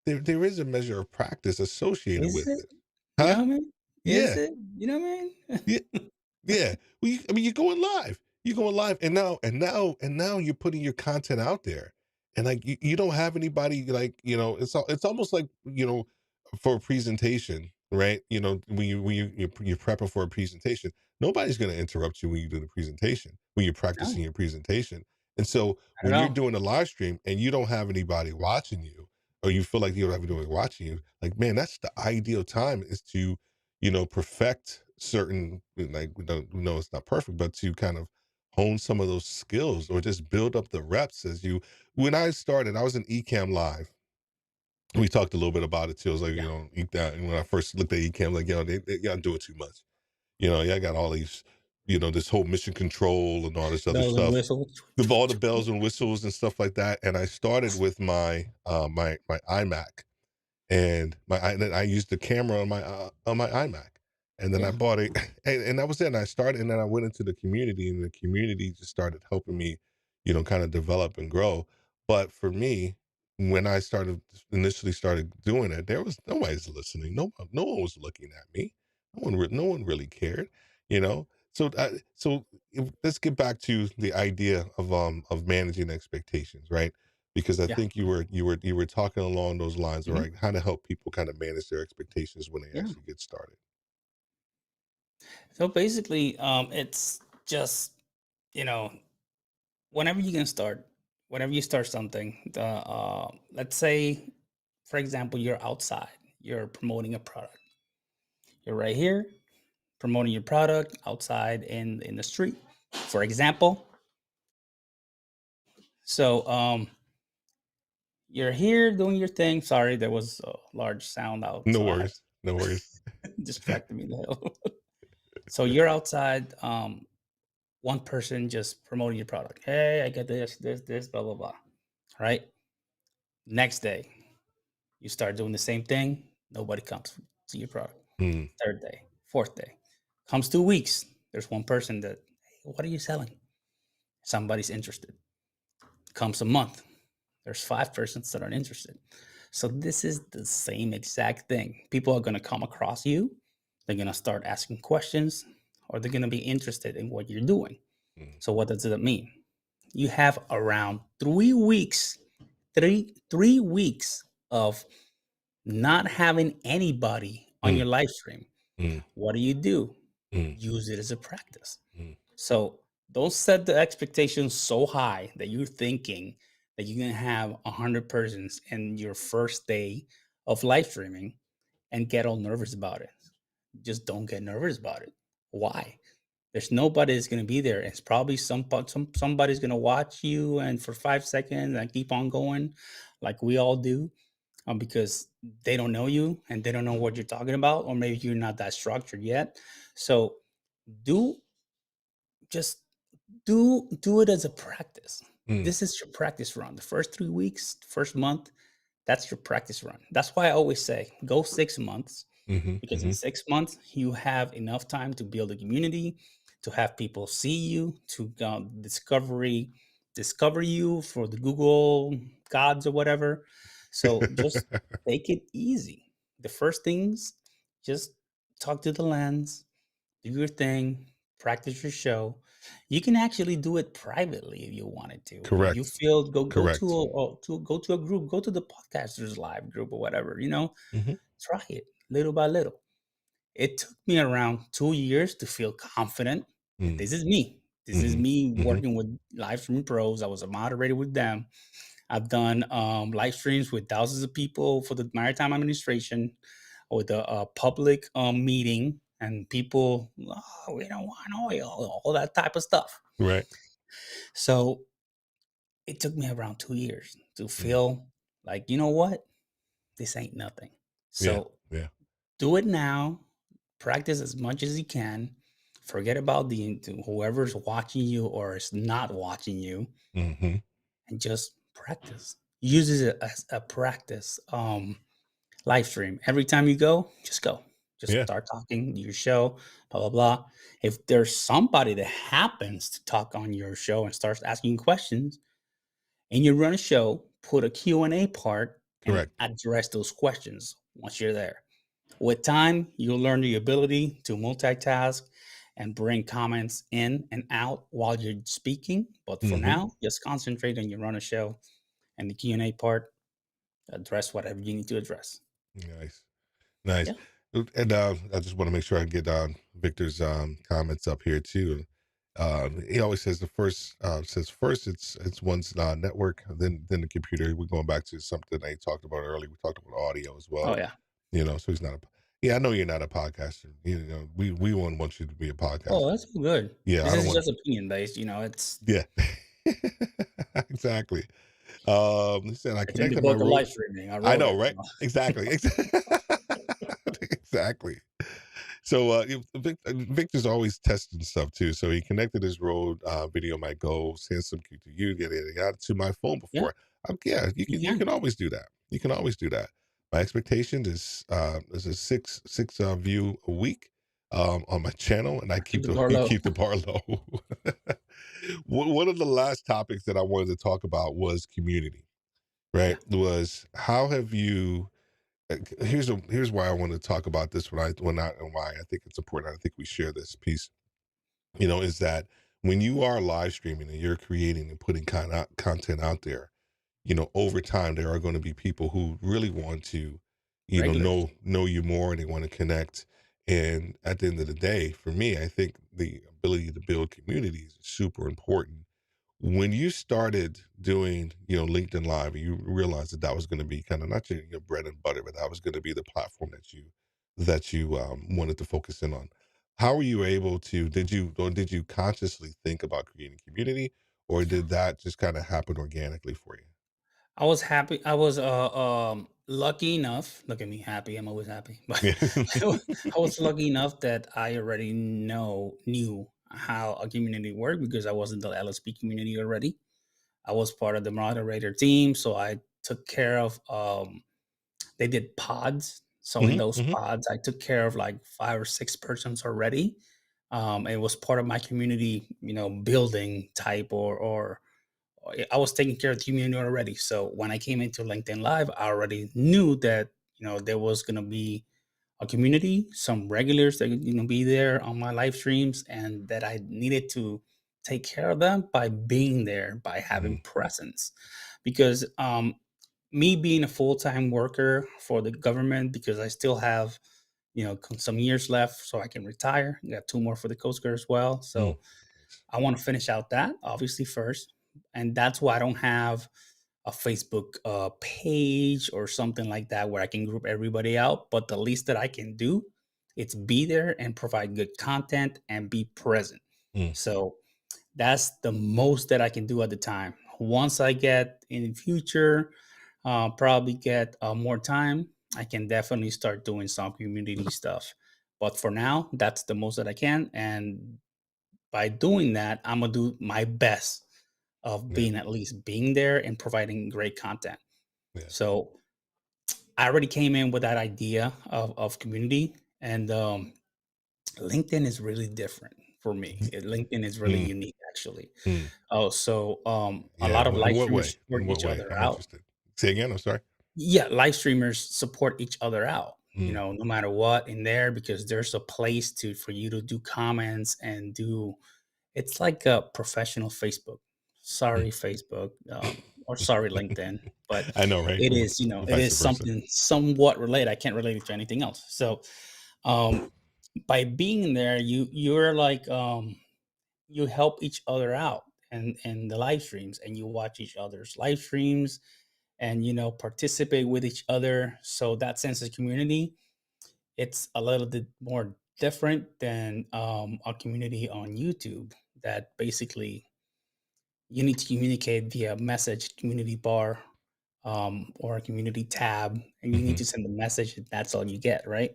there is a measure of practice associated Is with it? it. You know Huh? what I mean? Is Yeah. it? You know what I mean? Yeah. Yeah. Well, I mean, you're going live. You're going live, and now you're putting your content out there, and like you don't have anybody, like, it's almost like, for a presentation, right? You're prepping for a presentation, nobody's going to interrupt you when you do the presentation, when you're No, practicing your presentation. And so I don't when you're know. doing a live stream and you don't have anybody watching you, or you feel like you don't have anybody watching you, like, man, that's the ideal time, is to perfect certain, like, we know it's not perfect, but to kind of hone some of those skills, or just build up the reps as you. When I started, I was in Ecamm Live. We talked a little bit about it too. I was like, Yeah. and when I first looked at Ecamm, like, y'all doing too much. Y'all got all these, this whole mission control and all this other Bells and stuff, whistles. all the bells and whistles and stuff like that. And I started with my iMac, and then I used the camera on my iMac, and then I Yeah. bought it, and that was it. And I started, and then I went into the community, and the community just started helping me, kind of develop and grow. But for me, when I initially started doing it, there was nobody's listening. No one was looking at me. No one really cared, you know. Let's get back to the idea of managing expectations, right? Because I Yeah. think you were talking along those lines, Mhm. right? How to help people kind of manage their expectations when they Yeah. actually get started. So basically, it's just, you know, whenever you can start, whenever you start something, let's say, for example, you're outside, you're promoting a product. You're right here promoting your product outside in the street, for example. So you're here doing your thing. Sorry, there was a large sound out, No so I had worries, no worries. distracted me the hell. So you're outside, one person just promoting your product. Hey, I get this, blah, blah, blah. Right? Next day, you start doing the same thing. Nobody comes to your product. Mm, Third day, fourth day. Comes 2 weeks. There's one person that, hey, what are you selling? Somebody's interested. Comes a month. There's 5 persons that are interested. So this is the same exact thing. People are going to come across you. They're going to start asking questions, or they're going to be interested in what you're doing. mm, So what does that mean? You have around 3 weeks, three weeks of not having anybody on mm, your live stream. mm, What do? mm, Use it as a practice. mm, So don't set the expectations so high that you're thinking that you're gonna have 100 persons in your first day of live streaming and get all nervous about it. Just don't get nervous about it. Why? There's nobody that's gonna be there. It's probably somebody's gonna watch you and for 5 seconds and keep on going, like we all do, because they don't know you and they don't know what you're talking about, or maybe you're not that structured yet. So do just do it as a practice. mm, This is your practice run. The first 3 weeks, first month, that's your practice run. That's why I always say go 6 months, mhm, because in mhm. 6 months you have enough time to build a community, to have people see you, to discover you for the Google gods or whatever. So just take it easy. The first things, just talk to the lens, do your thing, practice your show. You can actually do it privately if you wanted to. If you Correct, feel go to correct. go to a group, go to the podcasters live group or whatever, Mhm, try it little by little. It took me around 2 years to feel confident that mm, this is me. This is mhm, me mhm. working with live stream pros. I was a moderator with them. I've done live streams with thousands of people for the Maritime Administration, with a public meeting, and people, oh, we don't want oil, all that type of stuff. Right. So it took me around 2 years to Mm, feel like, you know what? this ain't nothing. Yeah. So Yeah. do it now. Practice as much as you can. Forget about the whoever's watching you or is not watching you, Hmm. and just practice. Use it as a practice live stream. Every time you go, just go. Just Yeah. start talking, do your show, blah blah blah. If there's somebody that happens to talk on your show and starts asking questions, and you run a show, put a Q&A part and Correct. address those questions once you're there. With time, you'll learn the ability to multitask and bring comments in and out while you're speaking. But for Hmm. now, just concentrate on your run a show and the Q&A part, address whatever you need to address. Nice. Nice. Yeah. And I just want to make sure I get Victor's comments up here too. He always says first it's one's network, then the computer. We're going back to something that he talked about earlier. We talked about audio as well. Oh yeah. So he's not a. Yeah, I know you're not a podcaster. We won't want you to be a Oh, podcaster. that's good. Yeah, This I don't is want. just opinion based. It's Yeah, exactly. He said I it's in the connected my book of road. life streaming. I I wrote know, it. right? Exactly. Exactly. So Victor's always testing stuff too. So he connected his road video my go, send some to you, get it out to my phone Yeah, before. Yeah, you you can. can always do that. You can always do that. My expectation is a six view a week on my channel, and I Keep keep the bar low. keep the bar low. One of the last topics that I wanted to talk about was community. Yeah. Right? Was how have you here's why I want to talk about this and why I think it's important. I think we share this piece, is that when you are live streaming and you're creating and putting content out there, over time there are going to be people who really want to, Regulars. know you more, and they want to connect. And at the end of the day, for me, I think the ability to build communities is super important. When you started doing, LinkedIn Live, you realized that that was going to be kind of not your bread and butter, but that was going to be the platform that you wanted to focus in on. How were you able to? Did you consciously think about creating community, or did that just kind of happen organically for you? I was happy. I was lucky enough. Look at me, happy. I'm always happy. But Yeah. I was lucky enough that I already knew how a community worked because I was in the LSP community already. I was part of the moderator team, so I took care of. They did pods, so in Hmm. those Hmm. pods, I took care of like 5 or 6 persons already. It was part of my community, building type or I was taking care of the community already. So when I came into LinkedIn Live, I already knew that there was gonna be a community, some regulars that be there on my live streams, and that I needed to take care of them by being there, by having Hmm. presence, because me being a full time worker for the government, because I still have some years left so I can retire. I got 2 more for the Coast Guard as well, Mm. so I want to finish out that obviously first, and that's why I don't have a Facebook page or something like that where I can group everybody out. But the least that I can do, it's be there and provide good content and be present. Mm. So that's the most that I can do at the time. Once I get in the future, probably get more time, I can definitely start doing some community stuff. But for now, that's the most that I can, and by doing that, I'm gonna do my best of Yeah. being at least being there and providing great content. Yeah. So I already came in with that idea of community, and LinkedIn is really different for me. LinkedIn is really Mm. unique, actually. Mm. Oh, so a Yeah. lot of live In what streamers way? support In what each way? other I'm out. interested. Say again. I'm sorry. Yeah, live streamers support each other out. Mm. No matter what in there, because there's a place to for you to do comments and do. It's like a professional Facebook. Mm. Sorry, Facebook, or sorry, LinkedIn, but I know, right? it is, it Vice is versa. something somewhat related. I can't relate it to anything else. So, um, by being there, you're like you help each other out and the live streams, and you watch each other's live streams, and participate with each other. So that sense of community, it's a little bit more different than a community on YouTube that basically you need to communicate via message community bar or a community tab, and you need to send a message. And that's all you get, right?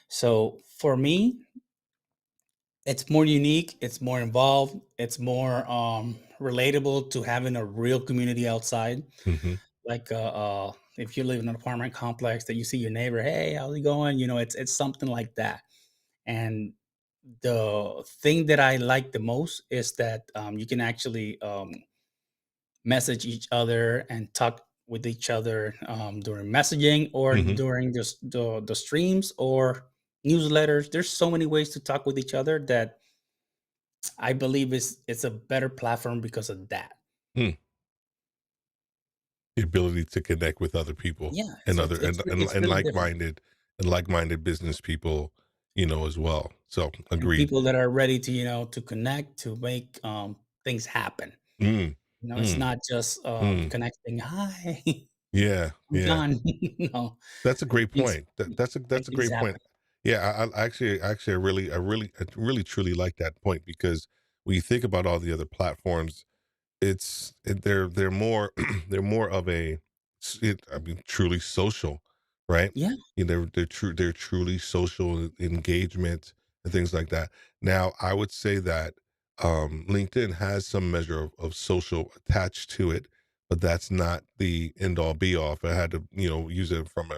So for me, it's more unique, it's more involved, it's more relatable to having a real community outside. Mm-hmm. Like if you live in an apartment complex that you see your neighbor, hey, how's it going? It's something like that. And the thing that I like the most is that you can actually message each other and talk with each other during messaging or Mm-hmm. during the streams or newsletters. There's so many ways to talk with each other that I believe it's a better platform because of that. Hmm. The ability to connect with other people Yeah, and other it's and really different. like-minded business people, as well. So And agreed. people that are ready to to connect to make things happen. Mm, It's mm, not just mm. connecting. Hi, Yeah, I'm yeah. John. That's a great Things point. That's make a things great point. happen. Yeah, I actually I really truly like that point because when you think about all the other platforms, they're more they're more of I mean, truly social, right? Yeah, They're truly social engagement and things like that. Now, I would say that LinkedIn has some measure of social attached to it, but that's not the end all be all. If I had to, use it from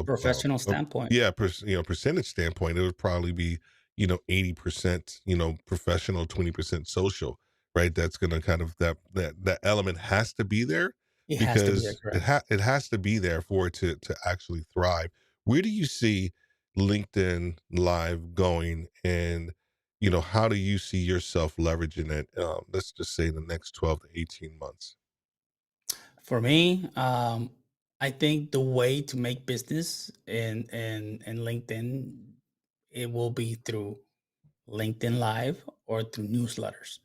professional a standpoint. yeah, percentage standpoint, it would probably be 80% professional, 20% social, right? That's gonna kind of that element has to be there It has to be there, because correct? it has to be there for it to actually thrive. Where do you see LinkedIn Live going, and how do you see yourself leveraging it? Let's just say the next 12 to 18 months. For me, I think the way to make business in LinkedIn, it will be through LinkedIn Live or through newsletters.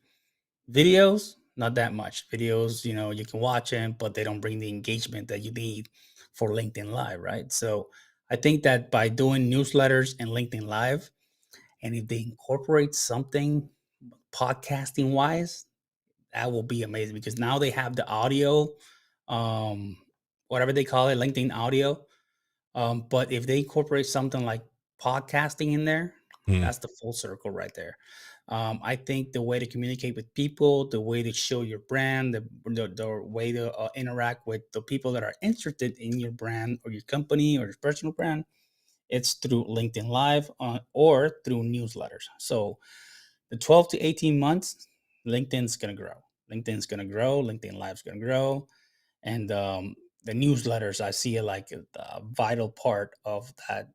Videos, not that much. Videos, you can watch them, but they don't bring the engagement that you need for LinkedIn Live, right? So I think that by doing newsletters and LinkedIn Live, and if they incorporate something podcasting wise, that will be amazing because now they have the audio, um, whatever they call it, LinkedIn audio. But if they incorporate something like podcasting in there, Mm, that's the full circle right there. I think the way to communicate with people, the way to show your brand, the way to interact with the people that are interested in your brand or your company or your personal brand, it's through LinkedIn Live or through newsletters. So the 12 to 18 months, LinkedIn's going to grow. LinkedIn's going to grow. LinkedIn Live's going to grow. And the newsletters, I see it like a vital part of that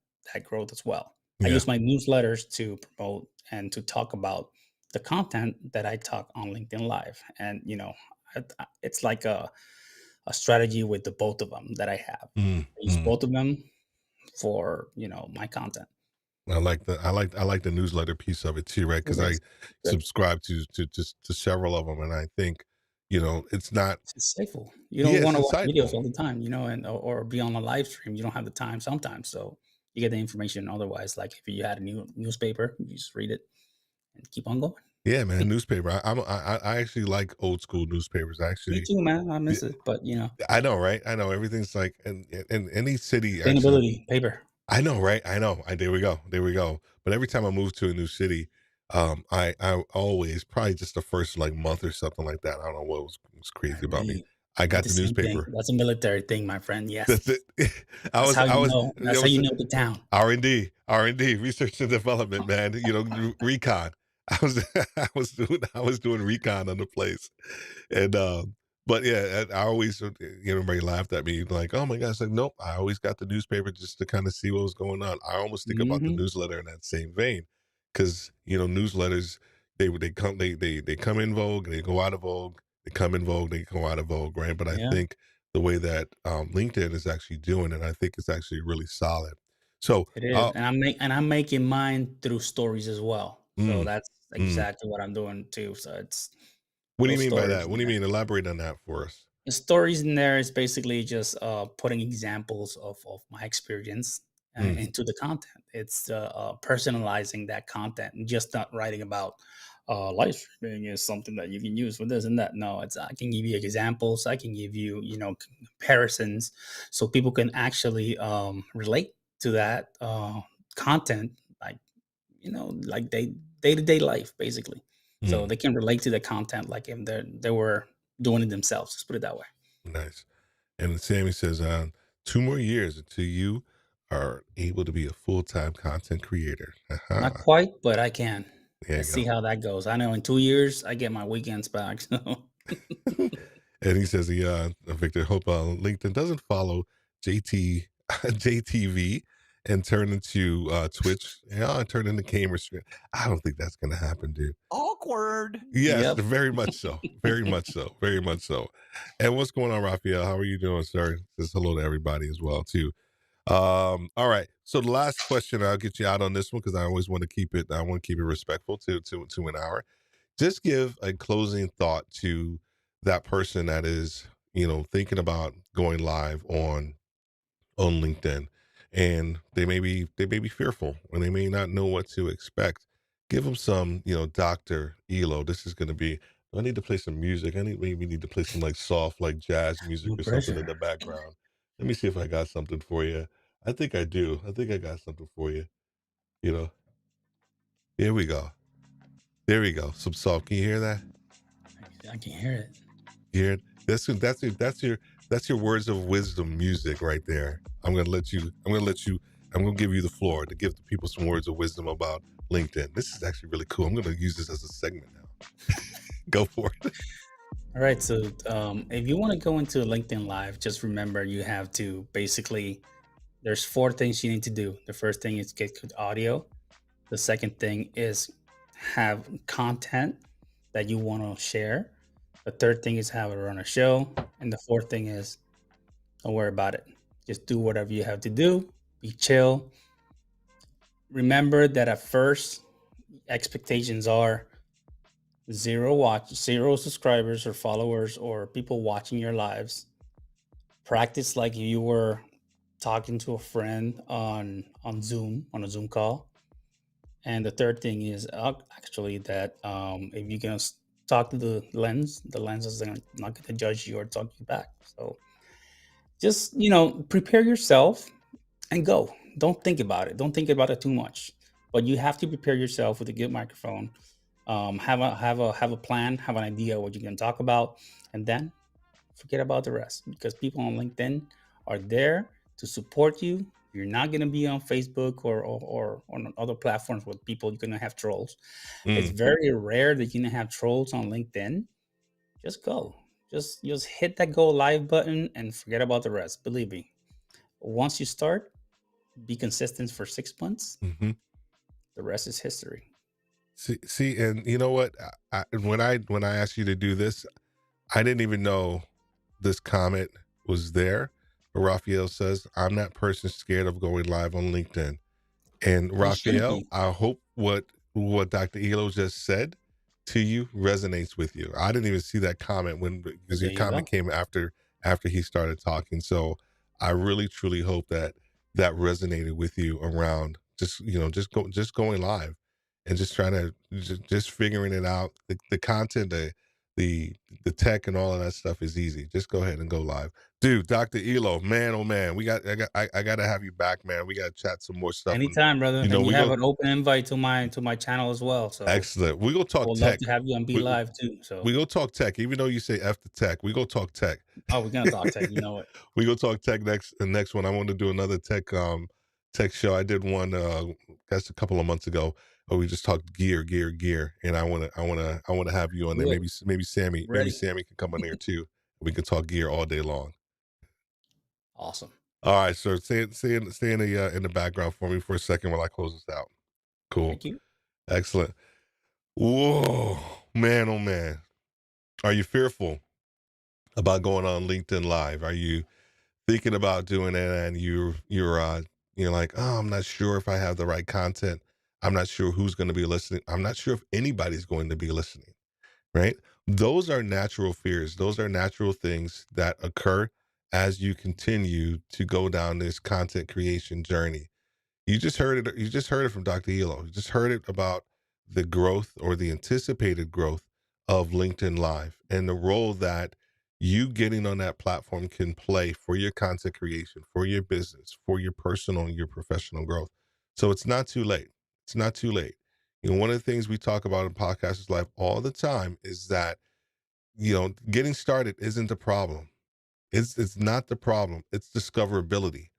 growth as well. I yeah. use my newsletters to promote and to talk about the content that I talk on LinkedIn Live. And, it's like a strategy with the both of them that I have. Mm, I use mm. both of them for, my content. I like the newsletter piece of it too, right? It Because I is good. subscribe to several of them, and I think it's not. It's insightful. You don't Yeah, it's want to watch insightful. videos all the time, and or be on a live stream. You don't have the time sometimes, so you get the information otherwise. Like if you had a new newspaper, you just read it and keep on going. Yeah, man, newspaper. I actually like old school newspapers. Me Actually, too, man. I yeah, miss it, but I know, right? I know everything's like, and any city actually. sustainability paper. I know, right? I know. There we go. There we go. But every time I move to a new city, I always probably just the first like month or something like that. I don't know what was crazy about me. Me, I did got the the same thing. newspaper. That's a military thing, my friend. That's Yes, it. I was That's it how was you know the town. R&D, research and development, man. Recon. I was I was doing recon on the place, and but yeah, I always everybody laughed at me like, oh my gosh, like nope. I always got the newspaper just to kind of see what was going on. I almost think about the Hmm. newsletter in that same vein, because newsletters they come in vogue, they go out of vogue, they come in vogue, they go out of vogue, right? But I Yeah, think the way that LinkedIn is actually doing it, I think it's actually really solid. So, it is, and I'm making mine through stories as well. So mm, that's mm. exactly what I'm doing too. So it's What do you those mean by stories that? What in do you there. mean? Elaborate on that for us. The stories in there is basically just putting examples of my experience Mm, into the content. It's personalizing that content and just not writing about, live streaming is something that you can use for this and that. No, it's I can give you examples. I can give you comparisons, so people can actually relate to that content, like like day to day life, basically. So Mm, they can relate to the content like if they were doing it themselves. Let's put it that way. nice. And Sammy says, 2 more years until you are able to be a full-time content creator. Not Aha. quite, but I can. There Let's you see how that goes. I know in 2 years I get my weekends back. So go. And he says, Victor, hope LinkedIn doesn't follow JT JTV and turn into Twitch. Yeah, and turn into gamer stream. I don't think that's gonna happen, dude. Awkward. Yes, yep. very much so. Very much so. Very much so. And what's going on, Raphael? How are you doing, sir? Says hello to everybody as well, too. All right. So the last question, I'll get you out on this one because I always want to keep it. I want to keep it respectful to an hour. Just give a closing thought to that person that is, thinking about going live on LinkedIn, and they may be fearful and they may not know what to expect. Give them some, Dr. ELO. This is going to be. I need to play some music. Maybe need to play some like soft, like jazz music No or something in pressure. the background. Let me see if I got something for you. I think I do. I think I got something for you. You know, here we go. There we go. Some soft. Can you hear that? I can hear it. You hear it? That's your words of wisdom music right there. I'm gonna give you the floor to give the people some words of wisdom about LinkedIn. This is actually really cool. I'm gonna use this as a segment now. Go for it. All right. So if you want to go into LinkedIn Live, just remember you have to basically, there's 4 things you need to do. The first thing is get good audio. The second thing is have content that you want to share. The third thing is have it run a show. And the fourth thing is don't worry about it. Just do whatever you have to do. Be chill. Remember that at first, expectations are zero subscribers or followers or people watching your lives. Practice like you were talking to a friend on Zoom, on a Zoom call. And the third thing is actually that if you're gonna talk to the lens is not gonna judge you or talk you back. So just prepare yourself and go. Don't think about it. Don't think about it too much. But you have to prepare yourself with a good microphone. Have a plan. Have an idea what you're gonna talk about, and then forget about the rest because people on LinkedIn are there to support you. You're not going to be on Facebook or on other platforms with people. You're going to have trolls. It's very rare that you're going to have trolls on LinkedIn. Just go. Just hit that go live button and forget about the rest. Believe me. Once you start, be consistent for 6 months. Mm-hmm. The rest is history. See, and you know what? When I asked you to do this, I didn't even know this comment was there. But Raphael says, I'm that person scared of going live on LinkedIn. And You shouldn't Raphael, be. I hope what Dr. Elo just said to you resonates with you. I didn't even see that comment because There your you go. comment came after he started talking. So I really truly hope that resonated with you around just going live and just trying to just figuring it out. The content, the tech and all of that stuff is easy. Just go ahead and go live. Dude, Dr. Elo, man, oh man, I got to have you back, man. We got to chat some more stuff. Anytime, brother. And you We have go an open invite to my channel as well. So excellent. We go I talk would love tech. to have you on Be Live too. So We go talk tech. Even though you say F the tech, we go talk tech. oh, we're gonna talk tech. You know it. We go talk tech next. The next one, I want to do another tech show. I did one that's a couple of months ago. We just talked gear, and I want to have you on there. Do it. Maybe Sammy Ready. can come on there too. We can talk gear all day long. Awesome. All right, so stay in the background for me for a second while I close this out. Cool. Thank you. Excellent. Whoa, man, oh man. Are you fearful about going on LinkedIn Live? Are you thinking about doing it and you're like, oh, I'm not sure if I have the right content. I'm not sure who's going to be listening. I'm not sure if anybody's going to be listening, right? Those are natural fears. Those are natural things that occur as you continue to go down this content creation journey. You just heard it. You just heard it from Dr. Elo. You just heard it about the growth or the anticipated growth of LinkedIn Live and the role that you getting on that platform can play for your content creation, for your business, for your personal and your professional growth. So it's not too late. It's not too late. One of the things we talk about in Podcasters Live all the time is that, getting started isn't the problem. It's not the problem. It's discoverability.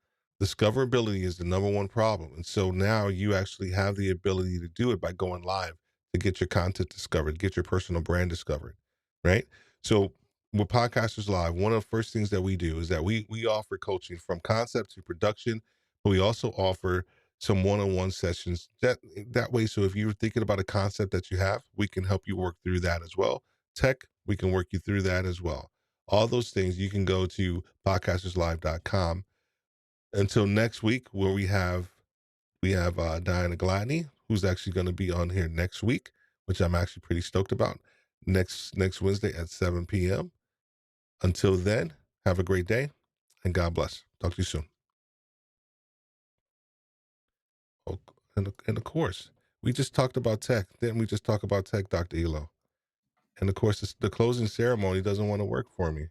Discoverability is the number one problem. And so now you actually have the ability to do it by going live to get your content discovered, get your personal brand discovered, right? So with Podcasters Live, one of the first things that we do is that we offer coaching from concept to production, but we also offer some one-on-one sessions that way. So if you're thinking about a concept that you have, we can help you work through that as well. Tech, we can work you through that as well. All those things, you can go to podcasterslive.com. Until next week, where we have Diana Gladney, who's actually going to be on here next week, which I'm actually pretty stoked about, next Wednesday at 7 p.m. Until then, have a great day, and God bless. Talk to you soon. Oh, and of course, we just talked about tech. Didn't we just talk about tech, Dr. ELO? And of course, the closing ceremony doesn't want to work for me.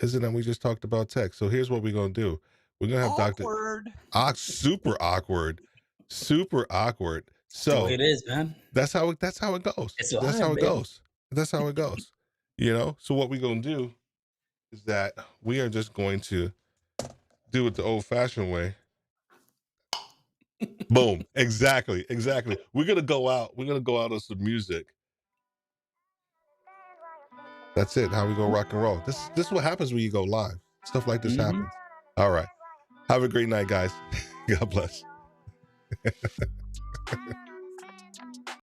Isn't that we just talked about tech? So here's what we're going to do. We're going to have Awkward. Super awkward. Super awkward. That's the way it is, man. That's how it goes. It's That's live, how it baby. goes. That's how it goes. So what we're going to do is that we are just going to do it the old fashioned way. Boom. Exactly. We're going to go out on some music. That's it. How we go rock and roll. This is what happens when you go live. Stuff like this happens. All right. Have a great night, guys. God bless.